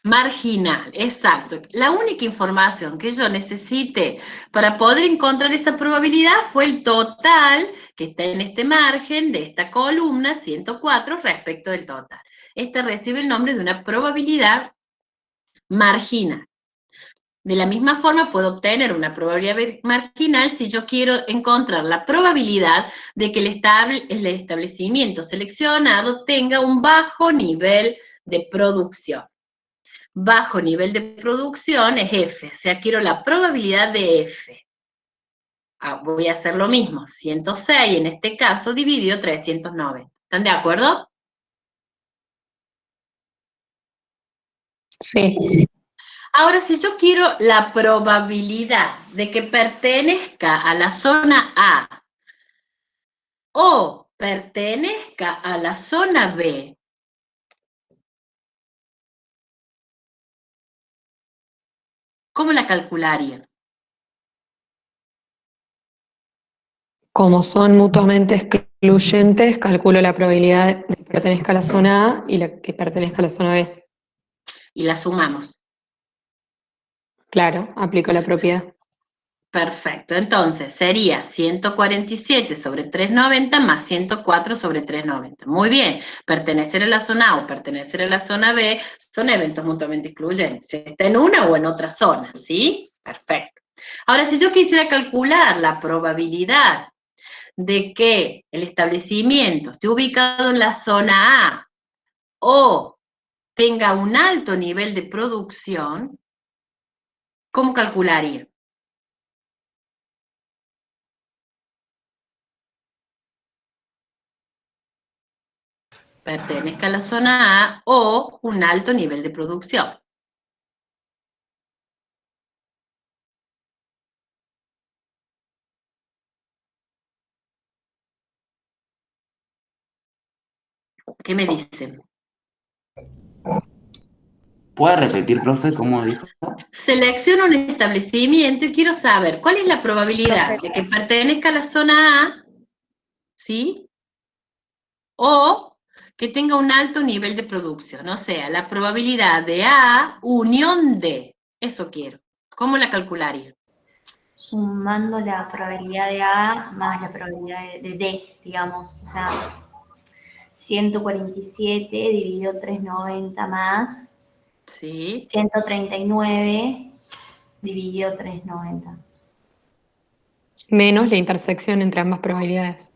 Marginal, exacto. La única información que yo necesité para poder encontrar esa probabilidad fue el total que está en este margen de esta columna, 104, respecto del total. Esta recibe el nombre de una probabilidad marginal. De la misma forma puedo obtener una probabilidad marginal si yo quiero encontrar la probabilidad de que el establecimiento seleccionado tenga un bajo nivel de producción. Bajo nivel de producción es F, o sea, quiero la probabilidad de F. Voy a hacer lo mismo, 106 en este caso dividido 390. ¿Están de acuerdo? Sí. Ahora, si yo quiero la probabilidad de que pertenezca a la zona A o pertenezca a la zona B, ¿cómo la calcularía? Como son mutuamente excluyentes, calculo la probabilidad de que pertenezca a la zona A y la que pertenezca a la zona B. Y la sumamos. Claro, aplico la propiedad. Perfecto, entonces sería 147 sobre 390 más 104 sobre 390. Muy bien, pertenecer a la zona A o pertenecer a la zona B son eventos mutuamente excluyentes. Si está en una o en otra zona, ¿sí? Perfecto. Ahora, si yo quisiera calcular la probabilidad de que el establecimiento esté ubicado en la zona A o tenga un alto nivel de producción, ¿cómo calcularía? Pertenezca a la zona A o un alto nivel de producción. ¿Qué me dicen? ¿Puede repetir, profe, cómo dijo? Selecciono un establecimiento y quiero saber cuál es la probabilidad de que pertenezca a la zona A, ¿sí? O que tenga un alto nivel de producción. O sea, la probabilidad de A unión D. Eso quiero. ¿Cómo la calcularía? Sumando la probabilidad de A más la probabilidad de D, digamos. O sea, 147 dividido 390 más Sí. 139 dividido 390. Menos la intersección entre ambas probabilidades.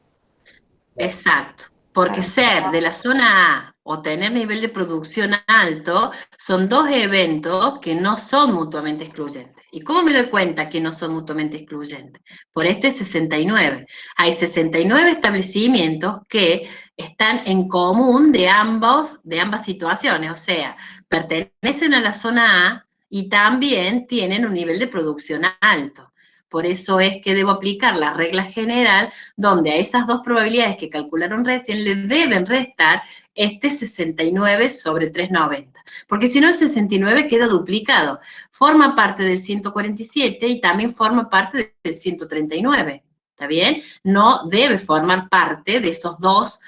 Exacto. Porque ser de la zona A o tener nivel de producción alto son dos eventos que no son mutuamente excluyentes. ¿Y cómo me doy cuenta que no son mutuamente excluyentes? Por este 69. Hay 69 establecimientos que están en común de ambas situaciones, o sea, pertenecen a la zona A y también tienen un nivel de producción alto. Por eso es que debo aplicar la regla general, donde a esas dos probabilidades que calcularon recién le deben restar este 69 sobre 390. Porque si no, el 69 queda duplicado. Forma parte del 147 y también forma parte del 139. ¿Está bien? No debe formar parte de esas dos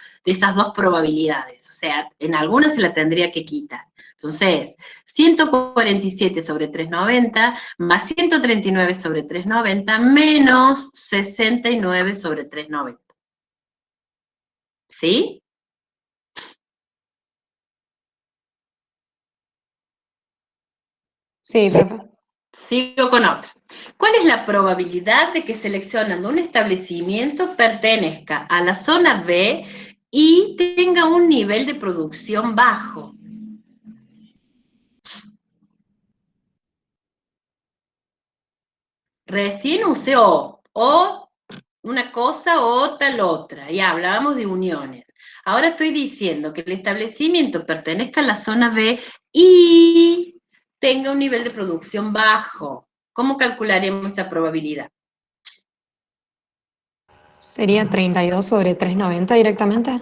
probabilidades. O sea, en algunas se la tendría que quitar. Entonces, 147 sobre 390 más 139 sobre 390 menos 69 sobre 390. ¿Sí? Sí, profe. Sigo con otra. ¿Cuál es la probabilidad de que seleccionando un establecimiento pertenezca a la zona B y tenga un nivel de producción bajo? Recién usé o una cosa o tal otra, y hablábamos de uniones. Ahora estoy diciendo que el establecimiento pertenezca a la zona B y tenga un nivel de producción bajo. ¿Cómo calcularíamos esa probabilidad? ¿Sería 32 sobre 390 directamente?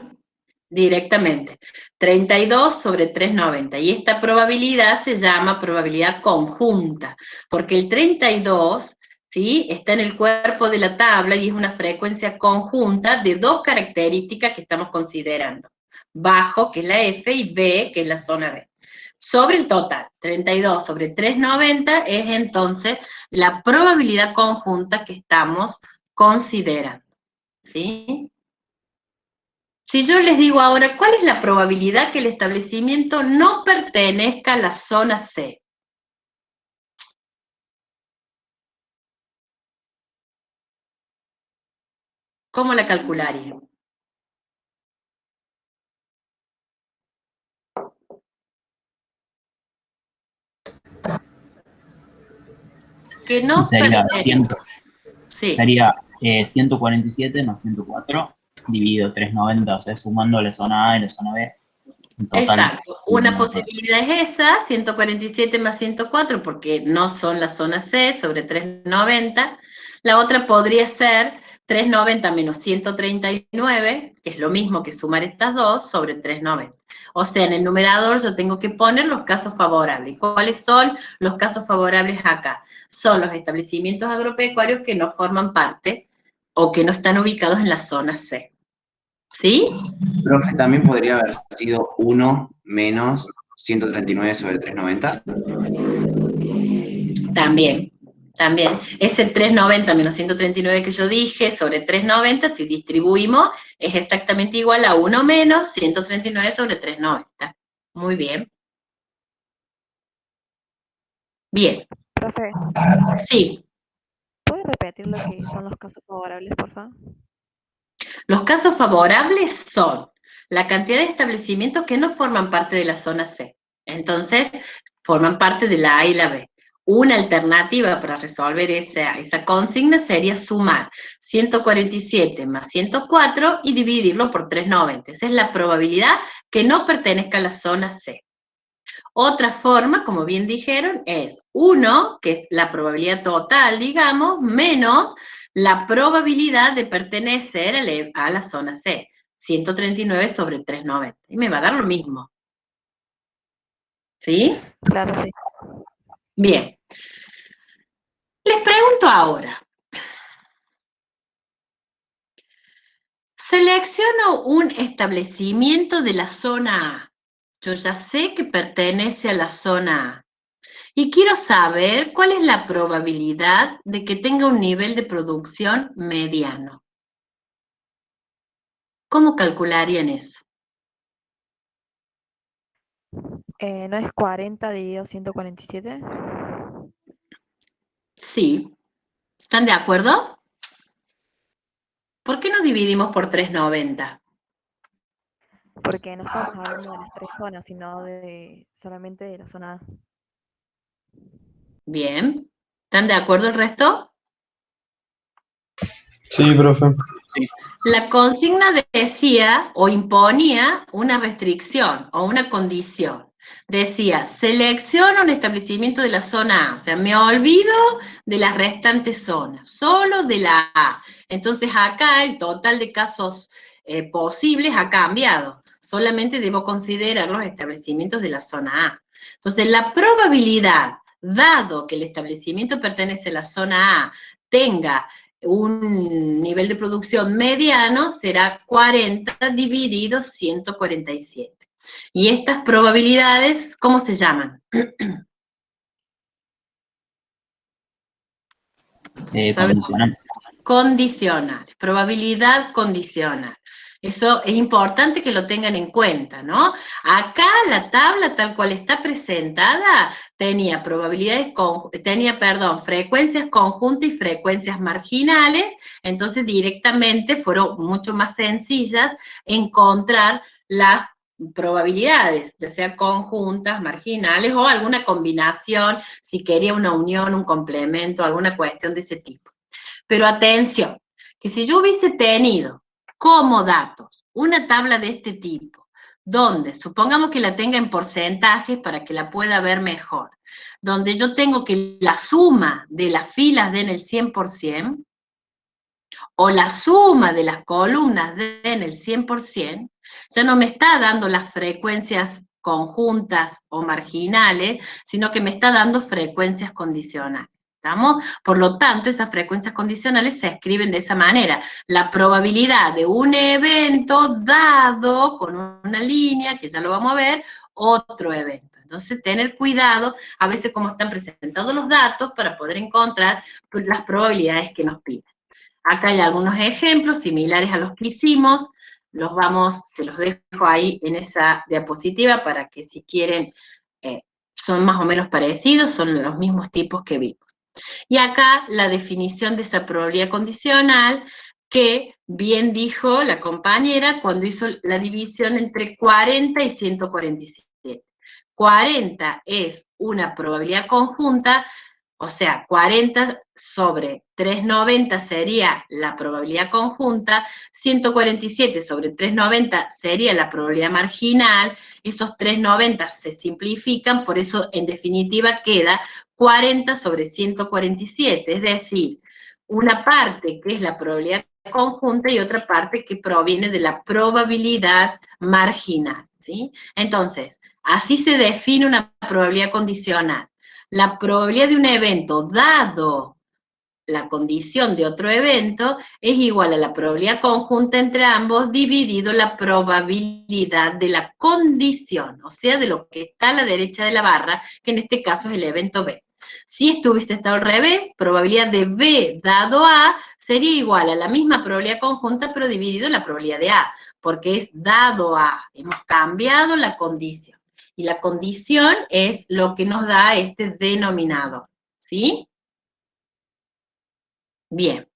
Directamente. 32 sobre 390. Y esta probabilidad se llama probabilidad conjunta, porque el 32, ¿sí?, está en el cuerpo de la tabla y es una frecuencia conjunta de dos características que estamos considerando. Bajo, que es la F, y B, que es la zona B. Sobre el total, 32 sobre 390 es entonces la probabilidad conjunta que estamos considerando. ¿Sí? Si yo les digo ahora, ¿cuál es la probabilidad que el establecimiento no pertenezca a la zona C? ¿Cómo la calcularía? Que Y no sería pertenezca. Sí, sería 147 más 104 dividido 390, o sea, sumando la zona A y la zona B. En total. exacto. Una posibilidad es esa, 147 más 104, porque no son la zona C, sobre 390. La otra podría ser 390 menos 139, que es lo mismo que sumar estas dos, sobre 390. O sea, en el numerador yo tengo que poner los casos favorables. ¿Cuáles son los casos favorables acá? Son los establecimientos agropecuarios que no forman parte o que no están ubicados en la zona C. ¿Sí? Profe, también podría haber sido 1 menos 139 sobre 390. También. Ese 390 menos 139 que yo dije sobre 390, si distribuimos, es exactamente igual a 1 menos 139 sobre 390. Muy bien. Bien. Profe, Sí. ¿puede repetir lo que son los casos favorables, por favor? Los casos favorables son la cantidad de establecimientos que no forman parte de la zona C. Entonces, forman parte de la A y la B. Una alternativa para resolver esa consigna sería sumar 147 más 104 y dividirlo por 390. Esa es la probabilidad que no pertenezca a la zona C. Otra forma, como bien dijeron, es 1, que es la probabilidad total, digamos, menos la probabilidad de pertenecer a la zona C, 139 sobre 390. Y me va a dar lo mismo. ¿Sí? Claro, sí. Bien. Les pregunto ahora. Selecciono un establecimiento de la zona A. Yo ya sé que pertenece a la zona A. Y quiero saber cuál es la probabilidad de que tenga un nivel de producción mediano. ¿Cómo calcularían eso? ¿No es 40 dividido 147? Sí. ¿Están de acuerdo? ¿Por qué no dividimos por 390? porque no estamos hablando de las tres zonas, sino solamente de la zona A. Bien. ¿Están de acuerdo el resto? Sí, profe. La consigna decía o imponía una restricción o una condición. Decía, selecciona un establecimiento de la zona A, o sea, me olvido de las restantes zonas, solo de la A. Entonces acá el total de casos posibles ha cambiado, solamente debo considerar los establecimientos de la zona A. Entonces la probabilidad, dado que el establecimiento pertenece a la zona A, tenga un nivel de producción mediano, será 40 dividido 147. Y estas probabilidades, ¿cómo se llaman? Condicional. Condicionales, probabilidad condicional. Eso es importante que lo tengan en cuenta, ¿no? Acá la tabla tal cual está presentada tenía frecuencias conjuntas y frecuencias marginales, entonces directamente fueron mucho más sencillas encontrar las probabilidades, ya sea conjuntas, marginales o alguna combinación, si quería una unión, un complemento, alguna cuestión de ese tipo. Pero atención, que si yo hubiese tenido como datos una tabla de este tipo, donde, supongamos que la tenga en porcentajes para que la pueda ver mejor, donde yo tengo que la suma de las filas den el 100%, o la suma de las columnas den el 100%, ya no me está dando las frecuencias conjuntas o marginales, sino que me está dando frecuencias condicionales. ¿Estamos? Por lo tanto, esas frecuencias condicionales se escriben de esa manera. La probabilidad de un evento dado con una línea, que ya lo vamos a ver, otro evento. Entonces, tener cuidado a veces como están presentados los datos para poder encontrar las probabilidades que nos piden. Acá hay algunos ejemplos similares a los que hicimos, se los dejo ahí en esa diapositiva para que si quieren, son más o menos parecidos, son los mismos tipos que vimos. Y acá la definición de esa probabilidad condicional que bien dijo la compañera cuando hizo la división entre 40 y 147. 40 es una probabilidad conjunta, o sea, 40 sobre 390 sería la probabilidad conjunta, 147 sobre 390 sería la probabilidad marginal, esos 390 se simplifican, por eso en definitiva queda 40 sobre 147, es decir, una parte que es la probabilidad conjunta y otra parte que proviene de la probabilidad marginal, ¿sí? Entonces, así se define una probabilidad condicional. La probabilidad de un evento dado la condición de otro evento es igual a la probabilidad conjunta entre ambos dividido la probabilidad de la condición, o sea, de lo que está a la derecha de la barra, que en este caso es el evento B. Si esto hubiese estado al revés, probabilidad de B dado A sería igual a la misma probabilidad conjunta, pero dividido la probabilidad de A, porque es dado A. Hemos cambiado la condición. Y la condición es lo que nos da este denominador, ¿sí? Bien.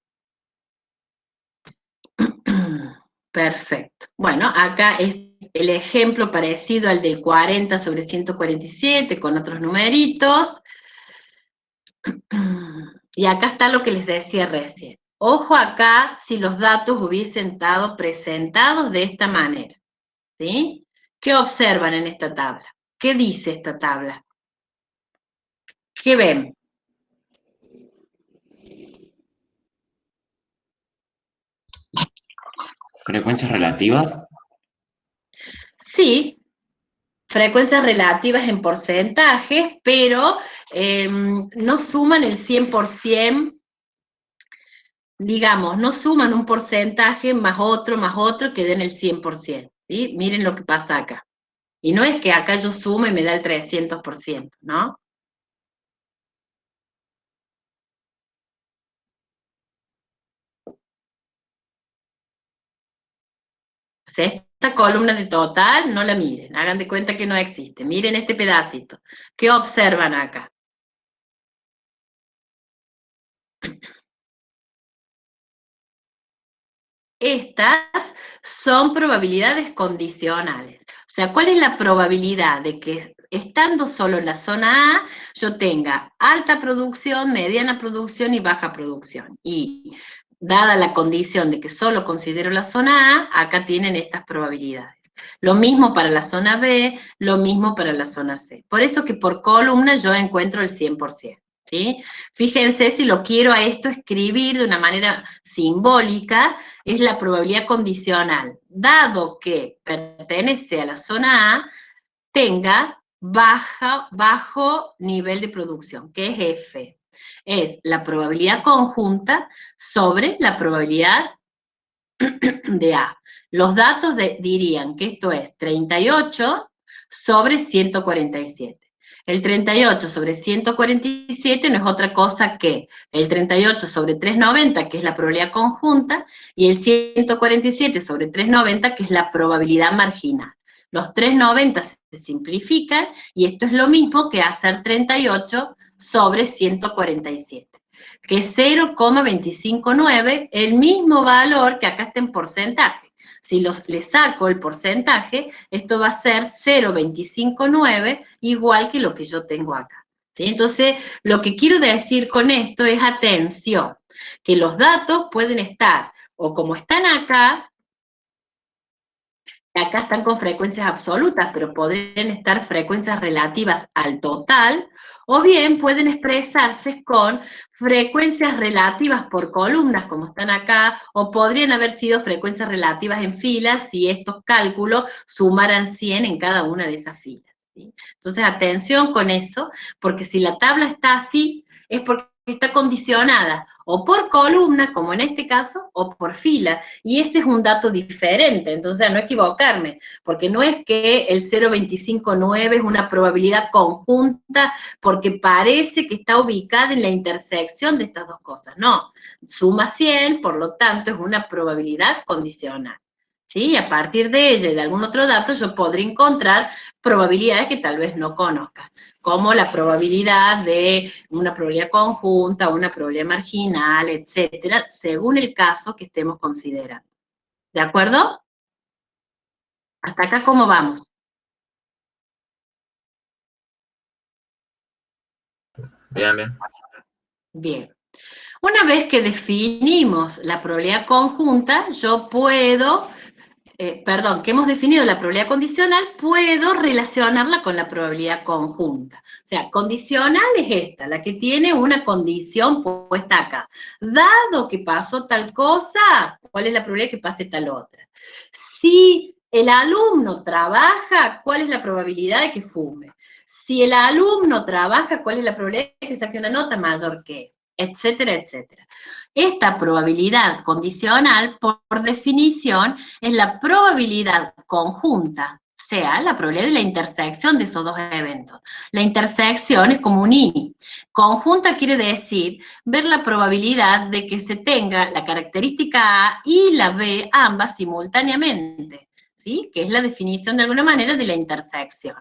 Perfecto. Bueno, acá es el ejemplo parecido al del 40 sobre 147 con otros numeritos. Y acá está lo que les decía recién. Ojo acá si los datos hubiesen estado presentados de esta manera. ¿Sí? ¿Qué observan en esta tabla? ¿Qué dice esta tabla? ¿Qué ven? Frecuencias relativas. Sí, frecuencias relativas en porcentajes, pero no suman el 100%, digamos, no suman un porcentaje más otro que den el 100%, ¿sí? Miren lo que pasa acá. Y no es que acá yo sumo y me da el 300%, ¿no? O sea, esta columna de total no la miren, hagan de cuenta que no existe. Miren este pedacito. ¿Qué observan acá? estas son probabilidades condicionales. O sea, ¿cuál es la probabilidad de que estando solo en la zona A, yo tenga alta producción, mediana producción y baja producción? Y dada la condición de que solo considero la zona A, acá tienen estas probabilidades. Lo mismo para la zona B, lo mismo para la zona C. Por eso que por columna yo encuentro el 100%. ¿Sí? Fíjense, si lo quiero a esto escribir de una manera simbólica, es la probabilidad condicional. Dado que pertenece a la zona A, tenga bajo nivel de producción, que es F. Es la probabilidad conjunta sobre la probabilidad de A. Los datos dirían que esto es 38 sobre 147. El 38 sobre 147 no es otra cosa que el 38 sobre 390, que es la probabilidad conjunta, y el 147 sobre 390, que es la probabilidad marginal. Los 390 se simplifican, y esto es lo mismo que hacer 38 sobre 147, que es 0,259, el mismo valor que acá está en porcentaje. Si le saco el porcentaje, esto va a ser 0,259, igual que lo que yo tengo acá. ¿Sí? Entonces, lo que quiero decir con esto es atención, que los datos pueden estar o como están acá están con frecuencias absolutas, pero podrían estar frecuencias relativas al total, o bien pueden expresarse con frecuencias relativas por columnas, como están acá, o podrían haber sido frecuencias relativas en filas si estos cálculos sumaran 100 en cada una de esas filas. ¿Sí? Entonces, atención con eso, porque si la tabla está así, es porque está condicionada o por columna, como en este caso, o por fila, y ese es un dato diferente, entonces a no equivocarme, porque no es que el 0,259 es una probabilidad conjunta porque parece que está ubicada en la intersección de estas dos cosas, no, suma 100, por lo tanto es una probabilidad condicional. ¿Sí? A partir de ella y de algún otro dato yo podré encontrar probabilidades que tal vez no conozca, como la probabilidad de una probabilidad conjunta, una probabilidad marginal, etcétera, según el caso que estemos considerando. ¿De acuerdo? ¿Hasta acá cómo vamos? Bien, bien. Bien. Una vez que definimos la probabilidad conjunta, yo puedo, que hemos definido la probabilidad condicional, puedo relacionarla con la probabilidad conjunta. O sea, condicional es esta, la que tiene una condición puesta acá. Dado que pasó tal cosa, ¿cuál es la probabilidad que pase tal otra? Si el alumno trabaja, ¿cuál es la probabilidad de que fume? Si el alumno trabaja, ¿cuál es la probabilidad de que saque una nota mayor que? Etcétera, etcétera. Esta probabilidad condicional, por definición, es la probabilidad conjunta, o sea, la probabilidad de la intersección de esos dos eventos. La intersección es como un I. Conjunta quiere decir ver la probabilidad de que se tenga la característica A y la B ambas simultáneamente, ¿sí? Que es la definición de alguna manera de la intersección.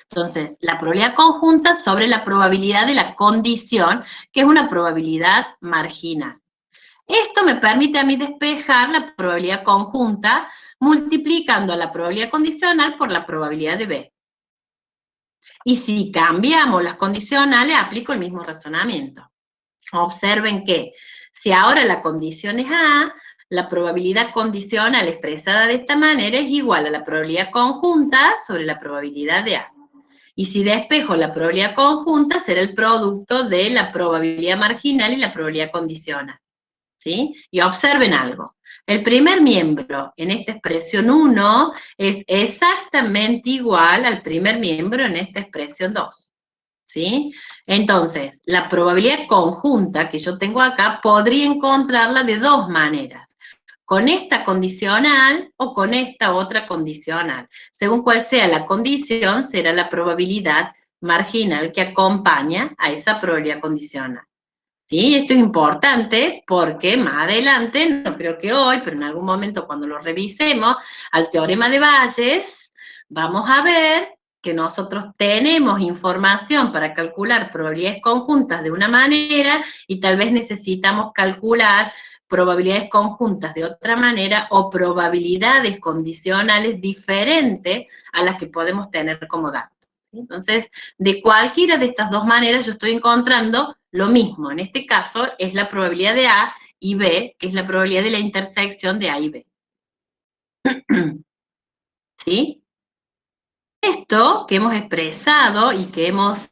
Entonces, la probabilidad conjunta sobre la probabilidad de la condición, que es una probabilidad marginal. Esto me permite a mí despejar la probabilidad conjunta multiplicando la probabilidad condicional por la probabilidad de B. Y si cambiamos las condicionales, aplico el mismo razonamiento. Observen que si ahora la condición es A, la probabilidad condicional expresada de esta manera es igual a la probabilidad conjunta sobre la probabilidad de A. Y si despejo la probabilidad conjunta, será el producto de la probabilidad marginal y la probabilidad condicional. ¿Sí? Y observen algo. El primer miembro en esta expresión 1 es exactamente igual al primer miembro en esta expresión 2. ¿Sí? Entonces, la probabilidad conjunta que yo tengo acá podría encontrarla de dos maneras. Con esta condicional o con esta otra condicional. Según cuál sea la condición, será la probabilidad marginal que acompaña a esa probabilidad condicional. ¿Sí? Esto es importante porque más adelante, no creo que hoy, pero en algún momento cuando lo revisemos, al teorema de Bayes, vamos a ver que nosotros tenemos información para calcular probabilidades conjuntas de una manera y tal vez necesitamos calcular probabilidades conjuntas de otra manera o probabilidades condicionales diferentes a las que podemos tener como datos. Entonces, de cualquiera de estas dos maneras yo estoy encontrando lo mismo. En este caso es la probabilidad de A y B, que es la probabilidad de la intersección de A y B. ¿Sí? Esto que hemos expresado y que hemos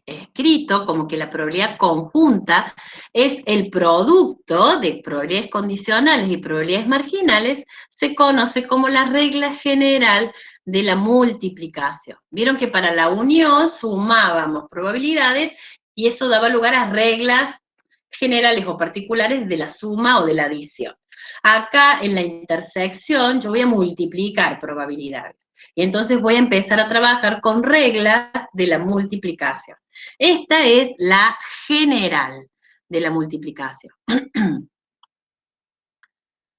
escrito como que la probabilidad conjunta es el producto de probabilidades condicionales y probabilidades marginales, se conoce como la regla general de la multiplicación. Vieron que para la unión sumábamos probabilidades y eso daba lugar a reglas generales o particulares de la suma o de la adición. Acá en la intersección yo voy a multiplicar probabilidades. Y entonces voy a empezar a trabajar con reglas de la multiplicación. Esta es la general de la multiplicación.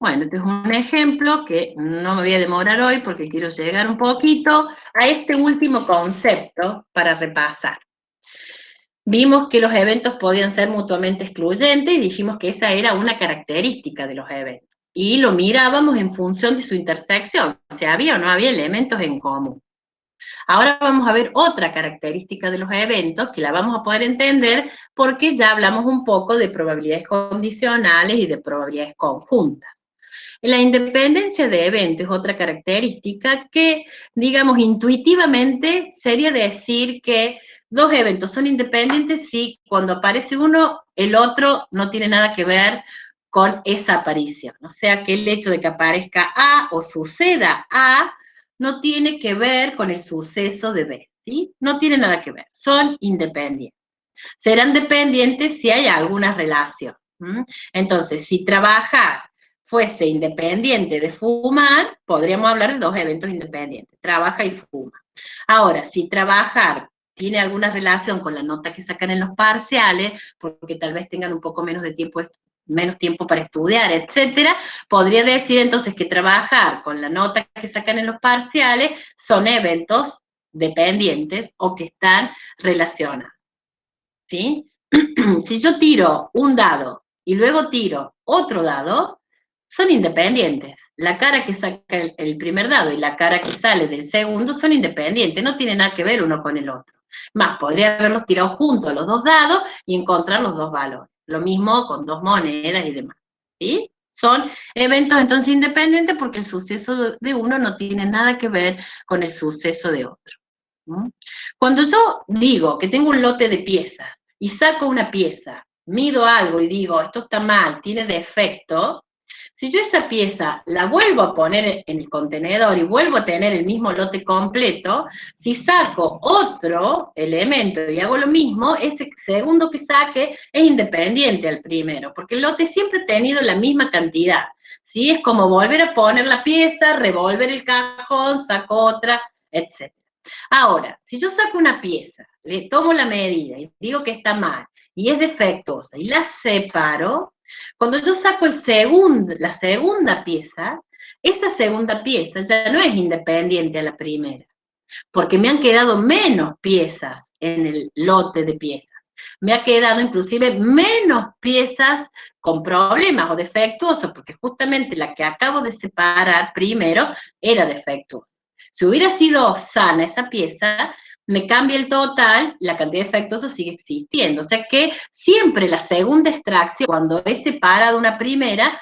Bueno, este es un ejemplo que no me voy a demorar hoy porque quiero llegar un poquito a este último concepto para repasar. Vimos que los eventos podían ser mutuamente excluyentes y dijimos que esa era una característica de los eventos. Y lo mirábamos en función de su intersección, si había o no había elementos en común. Ahora vamos a ver otra característica de los eventos que la vamos a poder entender porque ya hablamos un poco de probabilidades condicionales y de probabilidades conjuntas. La independencia de eventos es otra característica que, digamos, intuitivamente sería decir que dos eventos son independientes si cuando aparece uno, el otro no tiene nada que ver con esa aparición. O sea, que el hecho de que aparezca A o suceda A no tiene que ver con el suceso de B, ¿sí? No tiene nada que ver, son independientes. Serán dependientes si hay alguna relación. Entonces, si trabajar fuese independiente de fumar, podríamos hablar de dos eventos independientes, trabaja y fuma. Ahora, si trabajar tiene alguna relación con la nota que sacan en los parciales, porque tal vez tengan un poco menos tiempo para estudiar, etcétera, podría decir entonces que trabajar con la nota que sacan en los parciales son eventos dependientes o que están relacionados, ¿sí? Si yo tiro un dado y luego tiro otro dado, son independientes. La cara que saca el primer dado y la cara que sale del segundo son independientes, no tienen nada que ver uno con el otro. Más, podría haberlos tirado juntos los dos dados y encontrar los dos valores. Lo mismo con dos monedas y demás, ¿sí? Son eventos entonces independientes porque el suceso de uno no tiene nada que ver con el suceso de otro. Cuando yo digo que tengo un lote de piezas y saco una pieza, mido algo y digo, esto está mal, tiene defecto, si yo esa pieza la vuelvo a poner en el contenedor y vuelvo a tener el mismo lote completo, si saco otro elemento y hago lo mismo, ese segundo que saque es independiente al primero, porque el lote siempre ha tenido la misma cantidad, ¿sí? Es como volver a poner la pieza, revolver el cajón, saco otra, etc. Ahora, si yo saco una pieza, le tomo la medida y digo que está mal y es defectuosa y la separo, cuando yo saco la segunda pieza, esa segunda pieza ya no es independiente a la primera, porque me han quedado menos piezas en el lote de piezas. Me ha quedado inclusive menos piezas con problemas o defectuosas, porque justamente la que acabo de separar primero era defectuosa. Si hubiera sido sana esa pieza, me cambia el total, la cantidad de defectuosos sigue existiendo. O sea que siempre la segunda extracción, cuando es separada de una primera,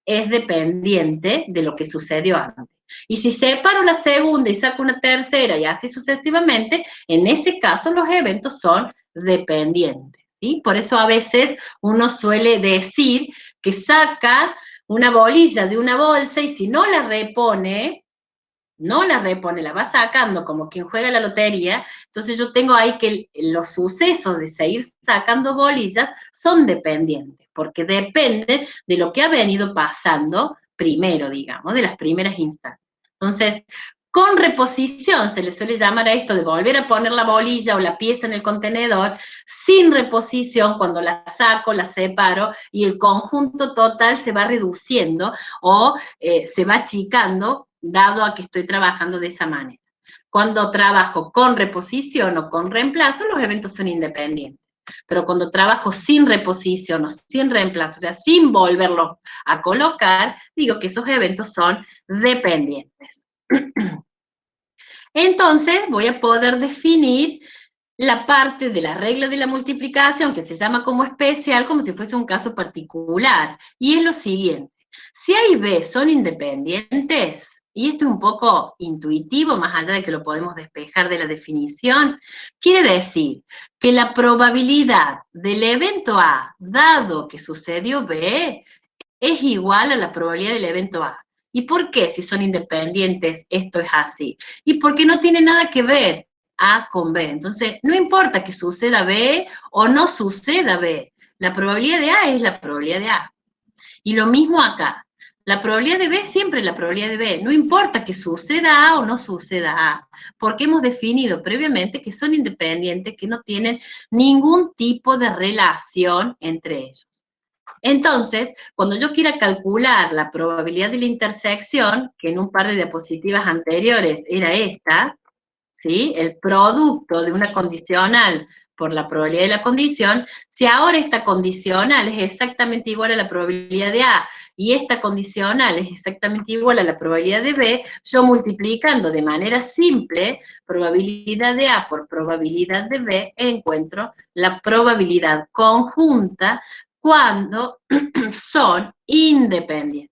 es dependiente de lo que sucedió antes. Y si separo la segunda y saco una tercera y así sucesivamente, en ese caso los eventos son dependientes, ¿sí? Por eso a veces uno suele decir que saca una bolilla de una bolsa y si no la repone, la va sacando como quien juega la lotería, entonces yo tengo ahí que los sucesos de seguir sacando bolillas son dependientes, porque dependen de lo que ha venido pasando primero, digamos, de las primeras instancias. Entonces, con reposición se le suele llamar a esto de volver a poner la bolilla o la pieza en el contenedor, sin reposición, cuando la saco, la separo, y el conjunto total se va reduciendo o se va achicando, dado a que estoy trabajando de esa manera. Cuando trabajo con reposición o con reemplazo, los eventos son independientes. Pero cuando trabajo sin reposición o sin reemplazo, o sea, sin volverlos a colocar, digo que esos eventos son dependientes. Entonces voy a poder definir la parte de la regla de la multiplicación, que se llama como especial, como si fuese un caso particular. Y es lo siguiente: si A y B son independientes, y esto es un poco intuitivo, más allá de que lo podemos despejar de la definición, quiere decir que la probabilidad del evento A, dado que sucedió B, es igual a la probabilidad del evento A. ¿Y por qué, si son independientes, esto es así? Y porque no tiene nada que ver A con B. Entonces, no importa que suceda B o no suceda B. La probabilidad de A es la probabilidad de A. Y lo mismo acá. La probabilidad de B siempre es la probabilidad de B. No importa que suceda A o no suceda A. Porque hemos definido previamente que son independientes, que no tienen ningún tipo de relación entre ellos. Entonces, cuando yo quiera calcular la probabilidad de la intersección, que en un par de diapositivas anteriores era esta, ¿sí? El producto de una condicional por la probabilidad de la condición, si ahora esta condicional es exactamente igual a la probabilidad de A y esta condicional es exactamente igual a la probabilidad de B, yo multiplicando de manera simple probabilidad de A por probabilidad de B, encuentro la probabilidad conjunta cuando son independientes.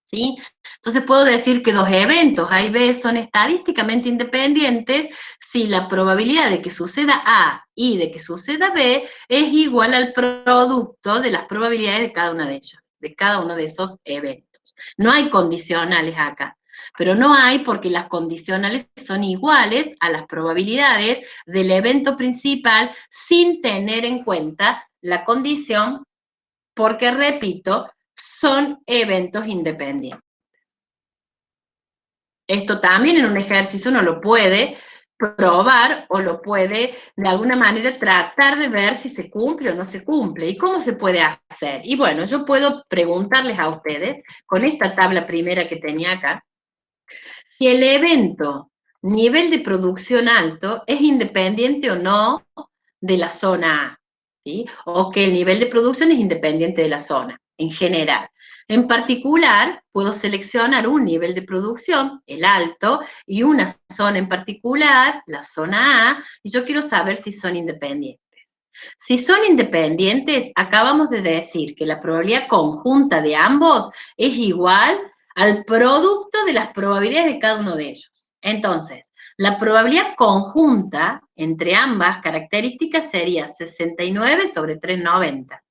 ¿Sí? Entonces puedo decir que dos eventos A y B son estadísticamente independientes si la probabilidad de que suceda A y de que suceda B es igual al producto de las probabilidades de cada una de ellas, de cada uno de esos eventos. No hay condicionales acá, pero no hay porque las condicionales son iguales a las probabilidades del evento principal sin tener en cuenta la condición, porque, repito, son eventos independientes. Esto también en un ejercicio uno lo puede probar o lo puede de alguna manera tratar de ver si se cumple o no se cumple. ¿Y cómo se puede hacer? Y bueno, yo puedo preguntarles a ustedes, con esta tabla primera que tenía acá, si el evento nivel de producción alto es independiente o no de la zona A, ¿sí? O que el nivel de producción es independiente de la zona, en general. En particular, puedo seleccionar un nivel de producción, el alto, y una zona en particular, la zona A, y yo quiero saber si son independientes. Si son independientes, acabamos de decir que la probabilidad conjunta de ambos es igual al producto de las probabilidades de cada uno de ellos. Entonces, la probabilidad conjunta entre ambas características sería 69 sobre 390.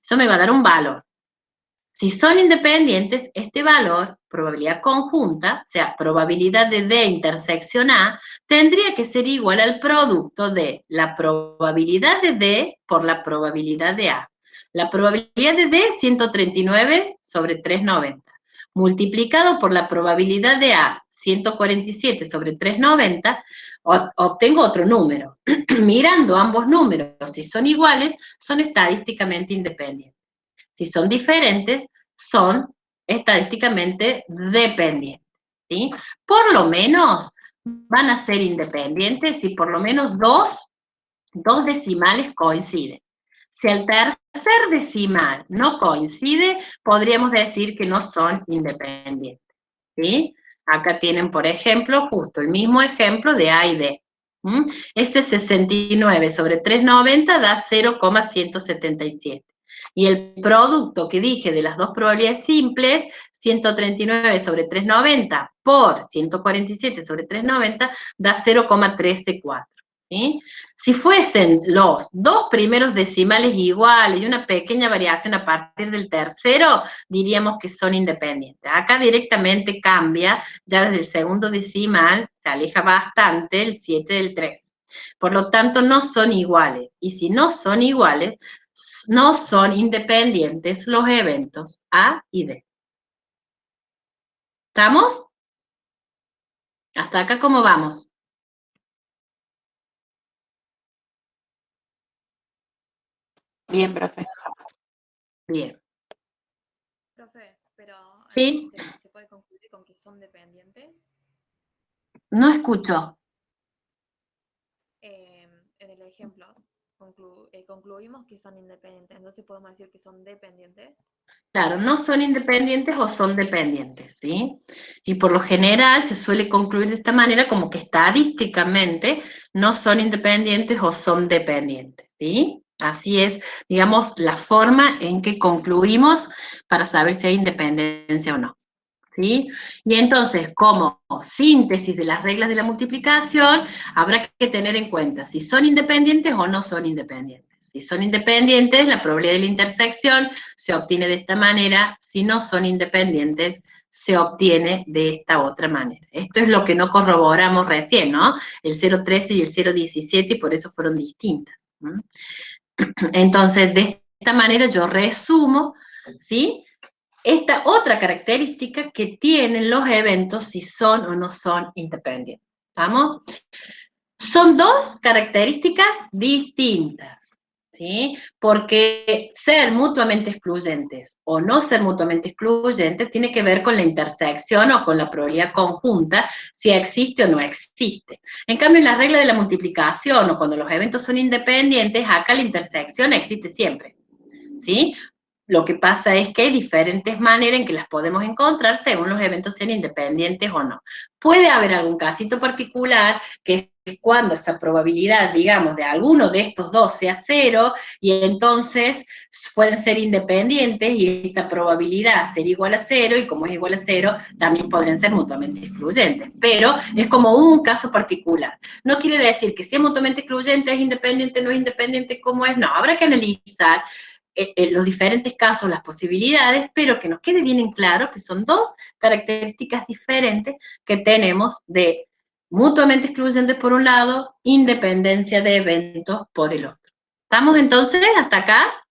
Eso me va a dar un valor. Si son independientes, este valor, probabilidad conjunta, o sea, probabilidad de D intersección A, tendría que ser igual al producto de la probabilidad de D por la probabilidad de A. La probabilidad de D es 139 sobre 390, multiplicado por la probabilidad de A, 147 sobre 390, obtengo otro número. Mirando ambos números, si son iguales, son estadísticamente independientes. Si son diferentes, son estadísticamente dependientes, ¿sí? Por lo menos van a ser independientes si por lo menos dos decimales coinciden. Si el tercer decimal no coincide, podríamos decir que no son independientes, ¿sí? Acá tienen, por ejemplo, justo el mismo ejemplo de A y D. Ese 69 sobre 390 da 0,177. Y el producto que dije de las dos probabilidades simples, 139 sobre 390 por 147 sobre 390, da 0,134. ¿Sí? Si fuesen los dos primeros decimales iguales y una pequeña variación a partir del tercero, diríamos que son independientes. Acá directamente cambia, ya desde el segundo decimal, se aleja bastante el 7 del 3. Por lo tanto, no son iguales. Y si no son iguales, no son independientes los eventos A y D. ¿Estamos? ¿Hasta acá cómo vamos? Bien, profe. Bien. Profe, pero ¿Sí? ¿se puede concluir con que son dependientes? No escucho. En el ejemplo, concluimos que son independientes, entonces podemos decir que son dependientes. Claro, no son independientes o son dependientes, ¿sí? Y por lo general se suele concluir de esta manera como que estadísticamente no son independientes o son dependientes, ¿sí? Así es, digamos, la forma en que concluimos para saber si hay independencia o no, ¿sí? Y entonces, como síntesis de las reglas de la multiplicación, habrá que tener en cuenta si son independientes o no son independientes. Si son independientes, la probabilidad de la intersección se obtiene de esta manera. Si no son independientes, se obtiene de esta otra manera. Esto es lo que no corroboramos recién, ¿no? El 0,13 y el 0,17, y por eso fueron distintas. Entonces, de esta manera yo resumo, ¿sí?, esta otra característica que tienen los eventos si son o no son independientes. ¿Estamos? Son dos características distintas, ¿sí? Porque ser mutuamente excluyentes o no ser mutuamente excluyentes tiene que ver con la intersección o con la probabilidad conjunta, si existe o no existe. En cambio, en la regla de la multiplicación o cuando los eventos son independientes, acá la intersección existe siempre, ¿sí? Lo que pasa es que hay diferentes maneras en que las podemos encontrar según los eventos sean independientes o no. Puede haber algún casito particular que es cuando esa probabilidad, digamos, de alguno de estos dos sea 0, y entonces pueden ser independientes y esta probabilidad sería igual a 0, y como es igual a 0, también podrían ser mutuamente excluyentes. Pero es como un caso particular. No quiere decir que si es mutuamente excluyente, es independiente, no es independiente, ¿cómo es? No, habrá que analizar los diferentes casos, las posibilidades, pero que nos quede bien en claro que son dos características diferentes que tenemos de mutuamente excluyentes por un lado, independencia de eventos por el otro. ¿Estamos entonces hasta acá?